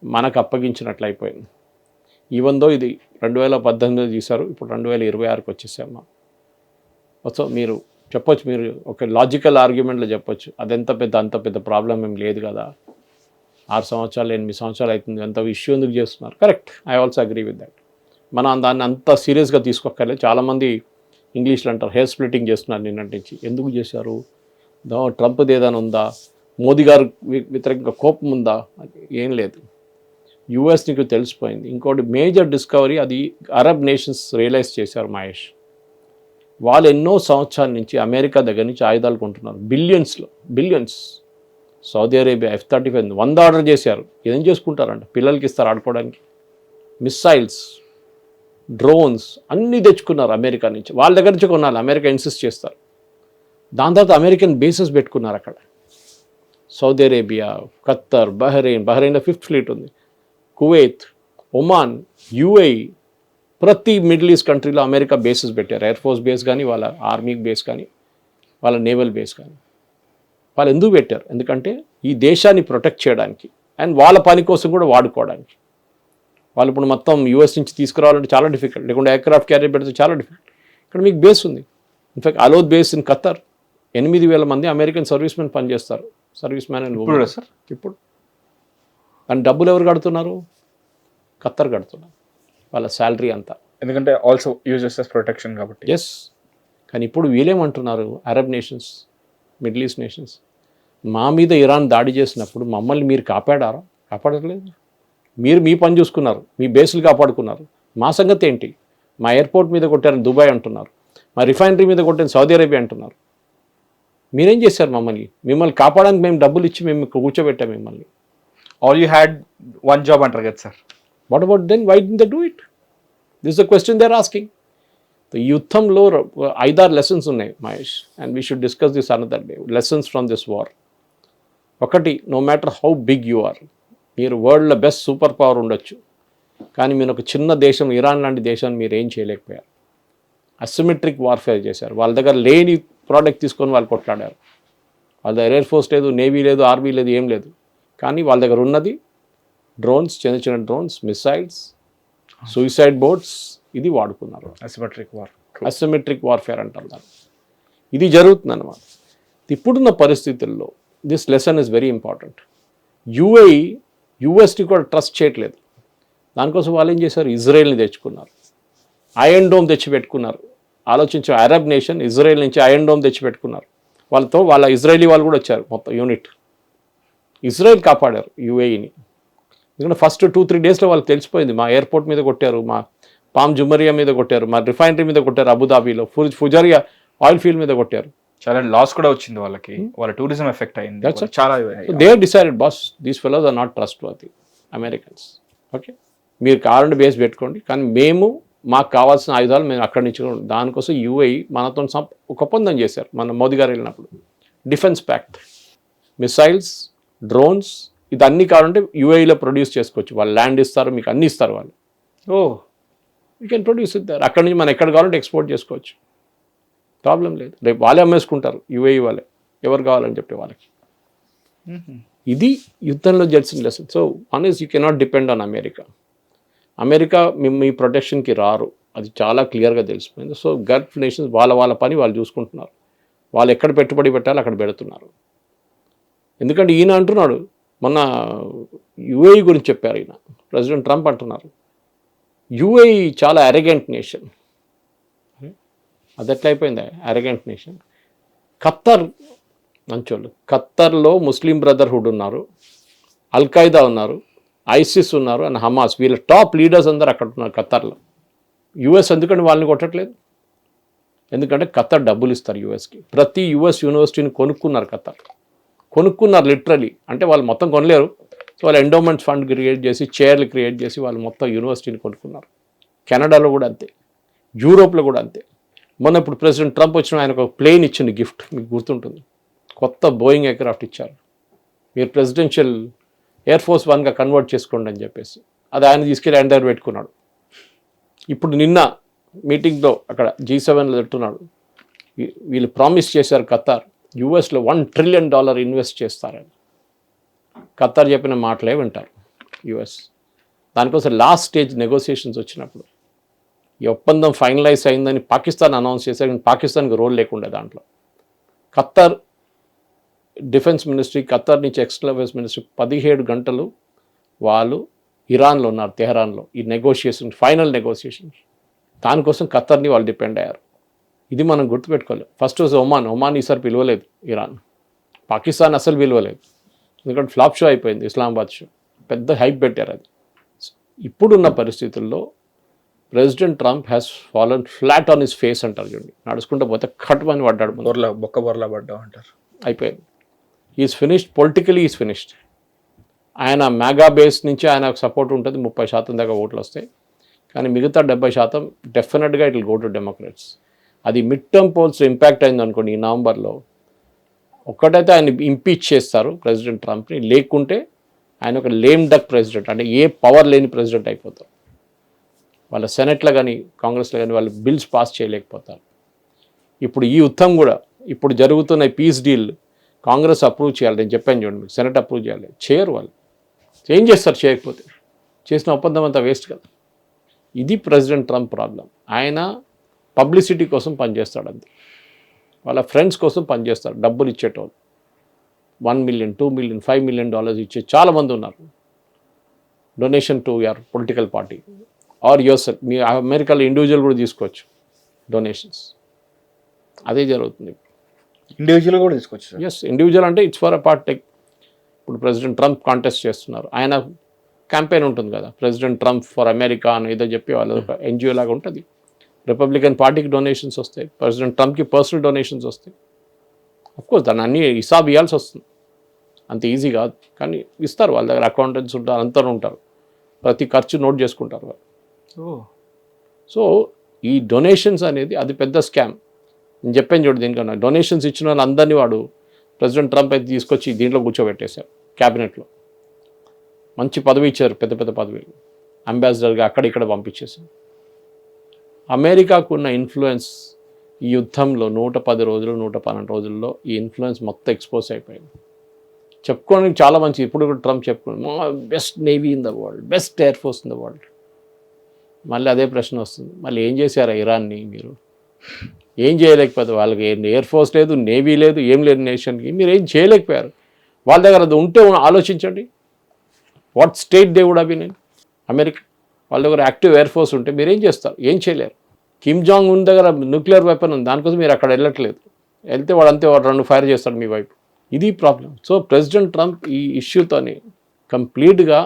మనకు అప్పగించినట్లు అయిపోయింది. ఈవెన్ దో ఇది 2018 తీశారు, ఇప్పుడు 2026కి వచ్చేసాము. సో మీరు చెప్పొచ్చు, మీరు ఒక లాజికల్ ఆర్గ్యుమెంట్లో చెప్పొచ్చు అంత పెద్ద ప్రాబ్లం ఏం లేదు కదా, 6 సంవత్సరాలు 8 సంవత్సరాలు అవుతుంది, అంత ఇష్యూ ఎందుకు చేస్తున్నారు? Correct, I also agree with that. మనం దాన్ని అంత సీరియస్గా తీసుకోక్కర్లేదు. చాలామంది ఇంగ్లీష్లో అంటారు హెయిర్ స్ప్లిట్టింగ్ చేస్తున్నారు నిన్నటి నుంచి. ఎందుకు చేశారు? ట్రంప్ది ఏదైనా ఉందా? మోదీ గారు వ్యతిరేకంగా కోపం ఉందా? ఏం లేదు. యుఎస్ నీకు తెలిసిపోయింది. ఇంకోటి మేజర్ డిస్కవరీ, అది అరబ్ నేషన్స్ రియలైజ్ చేశారు మహేష్. వాళ్ళు ఎన్నో సంవత్సరాల నుంచి అమెరికా దగ్గర నుంచి ఆయుధాలు కొంటున్నారు, billions. Saudi Arabia F-35 100 order చేశారు. ఏం చేసుకుంటారంట? పిల్లలకి ఇస్తారు ఆడుకోవడానికి. మిస్సైల్స్, డ్రోన్స్ అన్నీ తెచ్చుకున్నారు అమెరికా నుంచి. వాళ్ళ దగ్గర నుంచి కొనాలి, అమెరికా ఇన్సిస్ట్ చేస్తారు. దాని తర్వాత అమెరికన్ బేసెస్ పెట్టుకున్నారు అక్కడ. సౌదీ అరేబియా, ఖత్తర్, బహ్రెయిన్లో 5th ఫ్లీట్ ఉంది, కువైత్, ఒమాన్, UAE, ప్రతి మిడిల్ ఈస్ట్ కంట్రీలో అమెరికా బేసెస్ పెట్టారు. ఎయిర్ ఫోర్స్ బేస్ కానీ, వాళ్ళ ఆర్మీ బేస్ కానీ, వాళ్ళ నేవల్ బేస్ కానీ. వాళ్ళు ఎందుకు పెట్టారు? ఎందుకంటే ఈ దేశాన్ని ప్రొటెక్ట్ చేయడానికి అండ్ వాళ్ళ పని కోసం కూడా వాడుకోవడానికి. వాళ్ళు ఇప్పుడు మొత్తం US నుంచి తీసుకురావాలంటే చాలా డిఫికల్ట్, లేకుంటే ఎయిర్క్రాఫ్ట్ క్యారియర్ పెడితే చాలా డిఫికల్ట్. ఇక్కడ మీకు బేస్ ఉంది. In fact Al Udeid base in Qatar 8,000 మంది అమెరికన్ సర్వీస్ మెన్ పనిచేస్తారు. Service man and women sir. ఇప్పుడు అండ్ డబ్బులు ఎవరు కడుతున్నారు? ఖత్తర్ కడుతున్నారు వాళ్ళ శాలరీ అంతా. ఎందుకంటే ఆల్సో యూజెస్ ప్రొటెక్షన్ కాబట్టి. ఎస్, కానీ ఇప్పుడు వీళ్ళేమంటున్నారు? Arab nations, middle east nations, మా మీద ఇరాన్ దాడి చేసినప్పుడు మమ్మల్ని మీరు కాపాడలేదు. మీరు మీ పని చూసుకున్నారు, మీ బేసులు కాపాడుకున్నారు. మా సంగతి ఏంటి? మా ఎయిర్పోర్ట్ మీద కొట్టారని దుబాయ్ అంటున్నారు, మా రిఫైనరీ మీద కొట్టారని సౌదీ అరేబియా అంటున్నారు. మీరేం చేశారు? మిమ్మల్ని కాపాడడానికి మేము డబ్బులు ఇచ్చి మేము కూర్చోబెట్టాం మిమ్మల్ని. All you had one job అంటారు కదా sir. What about then? Why didn't they do it? This the question they are asking. ఈ యుద్ధంలో 5-6 లెసన్స్ ఉన్నాయి మహేష్, and we should discuss this another day. Lessons from this war. ఒకటి, no matter how big you are, మీరు వరల్డ్లో best super power ఉండొచ్చు, కానీ మీరు ఒక చిన్న దేశం, ఇరాన్ లాంటి దేశాన్ని మీరు ఏం చేయలేకపోయారు. అసిమెట్రిక్ వార్ఫేర్ చేశారు. వాళ్ళ దగ్గర లేని ప్రోడక్ట్ తీసుకొని వాళ్ళు కొట్లాడారు. వాళ్ళ దగ్గర ఎయిర్ ఫోర్స్ లేదు, నేవీ లేదు, ఆర్మీ లేదు, ఏం లేదు. కానీ వాళ్ళ దగ్గర ఉన్నది డ్రోన్స్, చిన్న డ్రోన్స్, మిసైల్స్, సూసైడ్ బోట్స్, ఇది వాడుకున్నారు. అసిమెట్రిక్ వార్ఫేర్ అంటారు దాన్ని. ఇది జరుగుతుంది అన్నమాట. ఇప్పుడున్న పరిస్థితుల్లో this lesson is very important. యుఎస్ని కూడా ట్రస్ట్ చేయట్లేదు. దానికోసం వాళ్ళు ఏం చేశారు? ఇజ్రాయెల్ని తెచ్చుకున్నారు, ఐరన్ డోమ్ తెచ్చి పెట్టుకున్నారు. ఆలోచించే అరబ్ నేషన్ ఇజ్రాయెల్ నుంచి ఐరన్ డోమ్ తెచ్చిపెట్టుకున్నారు. వాళ్ళ ఇజ్రాయలీ వాళ్ళు కూడా వచ్చారు, మొత్తం యూనిట్. ఇజ్రాయెల్ కాపాడారు యూఏఈని. ఎందుకంటే ఫస్ట్ 2-3 డేస్లో వాళ్ళకి తెలిసిపోయింది. మా ఎయిర్పోర్ట్ మీద కొట్టారు, మా పామ్ జుమరియా మీద కొట్టారు, మా రిఫైనరీ మీద కొట్టారు, అబుదాబిలో ఫుజారియా ఆయిల్ ఫీల్డ్ మీద కొట్టారు. చాలా లాస్ కూడా వచ్చింది వాళ్ళకి, వాళ్ళ టూరిజం ఎఫెక్ట్ అయింది. చాలా they decided boss these fellows are not trustworthy Americans. Okay, మీరు కావాలంటే బేస్ పెట్టుకోండి, కానీ మాకు కావాల్సిన ఆయుధాలు మేము అక్కడి నుంచి దానికోసం యూఏఈ మనతో ఒక ఒప్పందం చేశారు మన మోదీ గారు వెళ్ళినప్పుడు. డిఫెన్స్ ప్యాక్ట్, మిసైల్స్, డ్రోన్స్, ఇది అన్నీ కావాలంటే యూఏఈలో ప్రొడ్యూస్ చేసుకోవచ్చు. వాళ్ళు ల్యాండ్ ఇస్తారు, మీకు అన్నీ ఇస్తారు వాళ్ళు. యూ కెన్ ప్రొడ్యూస్ ఇస్తారు. అక్కడి నుంచి మనం ఎక్కడ కావాలంటే ఎక్స్పోర్ట్ చేసుకోవచ్చు, ప్రాబ్లం లేదు. రేపు వాళ్ళే అమ్మేసుకుంటారు, యూఏఈ వాళ్ళే, ఎవరు కావాలని చెప్పి వాళ్ళకి. ఇది యుద్ధంలో జరిసిన lesson. So one is you cannot depend on America. America మీ ప్రొటెక్షన్కి రారు, అది చాలా క్లియర్గా తెలిసిపోయింది. సో గల్ఫ్ నేషన్స్ వాళ్ళ పని వాళ్ళు చూసుకుంటున్నారు. వాళ్ళు ఎక్కడ పెట్టుబడి పెట్టాలి అక్కడ పెడుతున్నారు. ఎందుకంటే ఈయన అంటున్నాడు, మొన్న యుఏఈ గురించి చెప్పారు ఈయన, ప్రెసిడెంట్ ట్రంప్ అంటున్నారు యుఏఈ చాలా అరెగెంట్ నేషన్. అది ఎట్లా అయిపోయింది అరెగెంట్ నేషన్? ఖత్తర్ మంచోళ్ళు, ఖత్తర్లో ముస్లిం బ్రదర్హుడ్ ఉన్నారు, అల్ఖైదా ఉన్నారు, ఐసిస్ ఉన్నారు, అండ్ హమాస్, వీళ్ళ టాప్ లీడర్స్ అందరూ అక్కడ ఉన్నారు ఖత్తర్లో. యుఎస్ ఎందుకంటే వాళ్ళని కొట్టట్లేదు? ఎందుకంటే ఖత్తర్ డబ్బులు ఇస్తారు యుఎస్కి. ప్రతి యుఎస్ యూనివర్సిటీని కొనుక్కున్నారు లిటరలీ. అంటే వాళ్ళు మొత్తం కొనలేరు, సో వాళ్ళు ఎండోమెంట్స్ ఫండ్ క్రియేట్ చేసి, చైర్లు క్రియేట్ చేసి వాళ్ళు మొత్తం యూనివర్సిటీని కొనుక్కున్నారు. కెనడాలో కూడా అంతే, యూరోప్లో కూడా అంతే. మొన్న ఇప్పుడు ప్రెసిడెంట్ ట్రంప్ వచ్చిన ఆయన ఒక ప్లేన్ ఇచ్చింది గిఫ్ట్, మీకు గుర్తుంటుంది, కొత్త బోయింగ్ ఎయిర్క్రాఫ్ట్ ఇచ్చారు. మీరు ప్రెసిడెన్షియల్ ఎయిర్ ఫోర్స్ 1గా కన్వర్ట్ చేసుకోండి అని చెప్పేసి, అది ఆయన తీసుకెళ్ళి ఆయన దగ్గర పెట్టుకున్నాడు. ఇప్పుడు నిన్న మీటింగ్లో అక్కడ G7లో చెప్తున్నాడు, వీళ్ళు ప్రామిస్ చేశారు ఖత్తర్ యుఎస్లో $1 trillion ఇన్వెస్ట్ చేస్తారని. ఖత్తర్ చెప్పిన మాటలే వింటారు యుఎస్. దానికోసం లాస్ట్ స్టేజ్ నెగోసియేషన్స్ వచ్చినప్పుడు ఈ ఒప్పందం ఫైనలైజ్ అయిందని పాకిస్తాన్ అనౌన్స్ చేశారు, కానీ పాకిస్తాన్కి రోల్ లేకుండా దాంట్లో. ఖత్తర్ డిఫెన్స్ మినిస్ట్రీ, ఖత్తర్ నుంచి ఎక్స్టర్నల్ అఫేర్స్ మినిస్ట్రీ 17 గంటలు వాళ్ళు ఇరాన్లో ఉన్నారు, తెహరాన్లో, ఈ నెగోషియేషన్, ఫైనల్ నెగోషియేషన్. దానికోసం ఖత్తర్ని వాళ్ళు డిపెండ్ అయ్యారు. ఇది మనం గుర్తుపెట్టుకోలేదు. ఫస్ట్ రోజు ఒమాన్ ఈసారి పిలవలేదు ఇరాన్, పాకిస్తాన్ అసలు పిలవలేదు, ఎందుకంటే ఫ్లాప్ షో అయిపోయింది ఇస్లామాబాద్ షో, పెద్ద హైప్ పెట్టారు అది. ఇప్పుడున్న పరిస్థితుల్లో president Trump has fallen flat on his face అంటారు చూడండి, నడుచుకుంటూ పోతే కట్మని పడ్డాడు, బొర్లా పడ్డా అంటారు, అయిపోయింది. Is finished, politically is finished. ఆయన మెగా బేస్ నుంచి ఆయనకు సపోర్ట్ ఉంటుంది, 30% దాకా ఓట్లు వస్తాయి, కానీ మిగతా 70% డెఫినెట్గా it will go to Democrats. అది మిడ్ టర్మ్ పోల్స్ ఇంపాక్ట్ అయింది అనుకోండి ఈ నవంబర్లో, ఒక్కటైతే ఆయన ఇంపీచ్ చేస్తారు ప్రెసిడెంట్ ట్రంప్ని, లేకుంటే ఆయన ఒక లేమ్ డక్ ప్రెసిడెంట్, అంటే ఏ పవర్ లేని ప్రెసిడెంట్ అయిపోతారు. వాళ్ళ సెనెట్లో కానీ కాంగ్రెస్లో కానీ వాళ్ళు బిల్స్ పాస్ చేయలేకపోతారు. ఇప్పుడు ఈ యుద్ధం కూడా, ఇప్పుడు జరుగుతున్న పీస్ డీల్ కాంగ్రెస్ అప్రూవ్ చేయాలి, నేను చెప్పాను చూడండి మీకు, సెనెట్ అప్రూవ్ చేయాలి, చేయరు వాళ్ళు. ఏం చేస్తారు చేయకపోతే? చేసిన ఒప్పందం అంతా వేస్ట్ కదా. ఇది ప్రెసిడెంట్ ట్రంప్ ప్రాబ్లం. ఆయన పబ్లిసిటీ కోసం పనిచేస్తాడు అంతే, వాళ్ళ ఫ్రెండ్స్ కోసం పనిచేస్తారు, డబ్బులు ఇచ్చేటోళ్ళు. $1 million, $2 million, $5 million ఇచ్చే చాలామంది ఉన్నారు. Donation to your political party or yourself. మీ అమెరికాలో ఇండివిజువల్ కూడా తీసుకోవచ్చు డొనేషన్స్. అదే జరుగుతుంది. ఇండివిజువల్ కూడా తీసుకోవచ్చు. ఎస్, ఇండివిజువల్ అంటే ఇట్స్ ఫర్ అ పార్టీ. ఇప్పుడు ప్రెసిడెంట్ ట్రంప్ కాంటెస్ట్ చేస్తున్నారు, ఆయన క్యాంపెయిన్ ఉంటుంది కదా, ప్రెసిడెంట్ ట్రంప్ ఫర్ అమెరికా అని ఏదో చెప్పి వాళ్ళు ఒక ఎన్జిఓ లాగా ఉంటుంది. రిపబ్లికన్ పార్టీకి డొనేషన్స్ వస్తాయి, ప్రెసిడెంట్ ట్రంప్కి పర్సనల్ డొనేషన్స్ వస్తాయి. అఫ్కోర్స్ దాన్ని అన్ని హిసాబ్ ఇవ్వాల్సి వస్తుంది, అంత ఈజీ కాదు, కానీ ఇస్తారు. వాళ్ళ దగ్గర అకౌంటెంట్స్ ఉంటారు, అంతా ఉంటారు, ప్రతి ఖర్చు నోట్ చేసుకుంటారు వాళ్ళు. సో ఈ డొనేషన్స్ అనేది అది పెద్ద స్కామ్. నేను చెప్పాను చూడు, దీనికన్నా డొనేషన్స్ ఇచ్చిన వాళ్ళు అందరినీ వాడు ప్రెసిడెంట్ ట్రంప్ అయితే తీసుకొచ్చి దీంట్లో కూర్చోబెట్టేశారు క్యాబినెట్లో. మంచి పదవి ఇచ్చారు, పెద్ద పెద్ద పదవులు, అంబాసిడర్గా అక్కడిక్కడ పంపించేశారు. అమెరికాకు ఉన్న ఇన్ఫ్లుయెన్స్ ఈ యుద్ధంలో 110 రోజులు 112 రోజుల్లో ఈ ఇన్ఫ్లుయెన్స్ మొత్తం ఎక్స్పోజ్ అయిపోయింది. చెప్పుకోవడానికి చాలా మంచి, ఇప్పుడు కూడా ట్రంప్ చెప్పుకోండి best navy in the world, best air force in the world. మళ్ళీ అదే ప్రశ్న వస్తుంది, మళ్ళీ ఏం చేశారా ఇరాన్ని మీరు? ఏం చేయలేకపోతే వాళ్ళకి ఎయిర్ ఫోర్స్ లేదు, నేవీ లేదు, ఏం లేదు నేషన్కి, మీరు ఏం చేయలేకపోయారు. వాళ్ళ దగ్గర అది ఉంటే ఆలోచించండి, what state they would have been in. America వాళ్ళ దగ్గర యాక్టివ్ ఎయిర్ ఫోర్స్ ఉంటే మీరు ఏం చేస్తారు? ఏం చేయలేరు. కిమ్ జాంగ్ ఉన్ దగ్గర న్యూక్లియర్ వెపన్ ఉంది, దానికోసం మీరు అక్కడ వెళ్ళట్లేదు. వెళ్తే వాడు అంతే, వాడు 2 ఫైర్ చేస్తాడు మీ వైపు. ఇది ప్రాబ్లం. సో ప్రెసిడెంట్ ట్రంప్ ఈ ఇష్యూతోని కంప్లీట్గా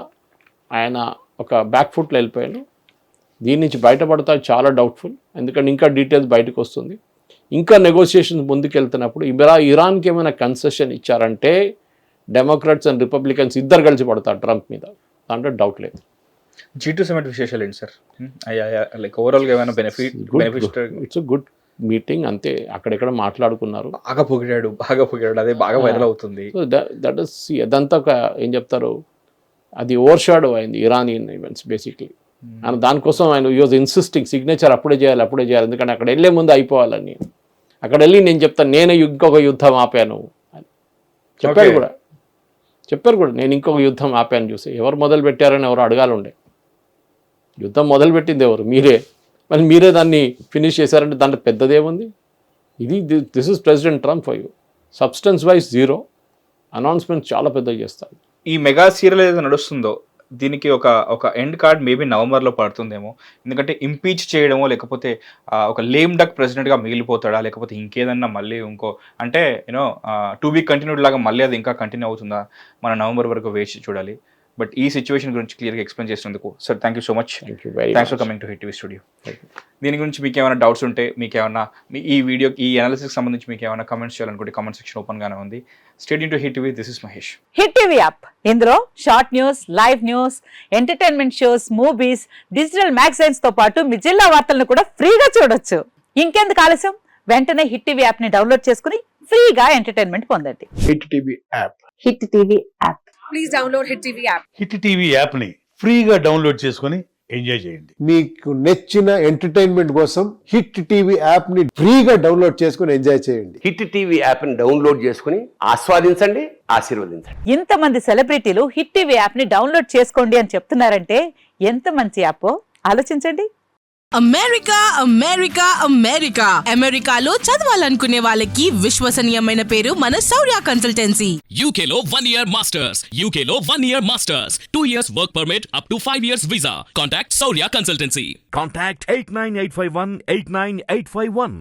ఆయన ఒక బ్యాక్ ఫుట్లో వెళ్ళిపోయాడు. దీని నుంచి బయటపడతా చాలా డౌట్ఫుల్, ఎందుకంటే ఇంకా డీటెయిల్స్ బయటకు వస్తుంది. ఇంకా నెగోషియేషన్స్ ముందుకెళ్తున్నప్పుడు ఇరాన్కి ఏమైనా కన్సెషన్ ఇచ్చారంటే డెమోక్రాట్స్ అండ్ రిపబ్లికన్స్ ఇద్దరు కలిసి పడతారు ట్రంప్ మీద, దాంట్లో డౌట్ లేదు. G2 సమిట్ విశేషాలు ఏంటి సార్? లైక్ ఓవరాల్గా ఏమైనా బెనిఫిట్ ఇట్స్ గుడ్ మీటింగ్ అంతే. అక్కడెక్కడ మాట్లాడుకున్నారు, బాగా పొగిడాడు, అదే బాగా వైరల్ అవుతుంది. సో దట్ ఇస్ అదంతా ఒక ఏం చెప్తారు, అది ఓవర్ షాడో అయింది ఇరానియన్ ఈవెంట్స్ బేసిక్లీ. అండ్ దానికోసం ఆయన యూజ్ ఇన్సిస్టింగ్ సిగ్నేచర్ అప్పుడే చేయాలి, ఎందుకంటే అక్కడ వెళ్ళే ముందు అయిపోవాలని. అక్కడ వెళ్ళి నేను చెప్తాను, నేను ఇంకొక యుద్ధం ఆపాను అని చెప్పారు కూడా. నేను ఇంకొక యుద్ధం ఆపాను. చూసి ఎవరు మొదలు పెట్టారని ఎవరు అడగాలి ఉండే. యుద్ధం మొదలుపెట్టింది ఎవరు? మీరే. మరి మీరే దాన్ని ఫినిష్ చేశారంటే దాంట్లో పెద్దదేముంది? This is president Trump for you. Substance wise zero, announcement చాలా పెద్దగా చేస్తారు. ఈ మెగా సీరియల్ ఏదైతే నడుస్తుందో దీనికి ఒక ఎండ్ కార్డ్ మేబీ నవంబర్లో పడుతుందేమో. ఎందుకంటే ఇంపీచ్ చేయడమో లేకపోతే ఒక లేమ్ డక్ ప్రెసిడెంట్గా మిగిలిపోతాడా, లేకపోతే ఇంకేదన్నా మళ్ళీ ఇంకో అంటే టు బీ కంటిన్యూడ్ లాగా మళ్ళీ అది ఇంకా కంటిన్యూ అవుతుందా, మన నవంబర్ వరకు వేచి చూడాలి. బట్ ఈ సిచ్యువేషన్ గురించి క్లియర్గా ఎక్స్ప్లెయిన్ చేసినందుకు sir thank you so much. Thanks for coming to hit TV studio. దీని గురించి మీకు ఏమైనా డౌట్స్ ఉంటే, మీకు ఏమైనా ఈ అనాలిసిస్కి సంబంధించి మీకు ఏమైనా కమెంట్స్ చేయాలనుకుంటే కామెంట్ సెక్షన్ ఓపెన్గానే ఉంది. స్టేట్ ఇన్ to hit TV, this is Mahesh. Hit TV app, ఇందులో short news, live news, entertainment shows, movies, digital magazines తో పాటు మీ జిల్లా వార్తలను కూడా ఫ్రీగా చూడొచ్చు. ఇంకెందుకు ఆలస్యం, వెంటనే హిట్ టీవీ యాప్ ని డౌన్లోడ్ చేసుకుని ఫ్రీగా ఎంటర్టైన్మెంట్ పొందండి. Hit TV app. Hit TV app. Please download hit TV app. Hit TV యాప్ని ఫ్రీగా డౌన్లోడ్ చేసుకొని ఎంజాయ్ చేయండి. మీకు నచ్చిన ఎంటర్టైన్మెంట్ కోసం హిట్ టీవీ యాప్ ని ఫ్రీగా డౌన్లోడ్ చేసుకొని ఎంజాయ్ చేయండి. హిట్ టీవీ యాప్ని డౌన్లోడ్ చేసుకుని ఆస్వాదించండి, ఆశీర్వదించండి. ఇంతమంది సెలబ్రిటీలు హిట్ టీవీ యాప్ ని డౌన్లోడ్ చేసుకోండి అని చెప్తున్నారంటే ఎంత మంచి యాప్ ఆలోచించండి. అమెరికాలో చదవాలనుకునే వాళ్ళకి విశ్వసనీయమైన పేరు మన శౌర్య కన్సల్టెన్సీ. UK లో 1 year masters, UK లో 1 year masters, 2 years work permit up to 5 years visa. Contact Saurya Consultancy. Contact 89851 89851.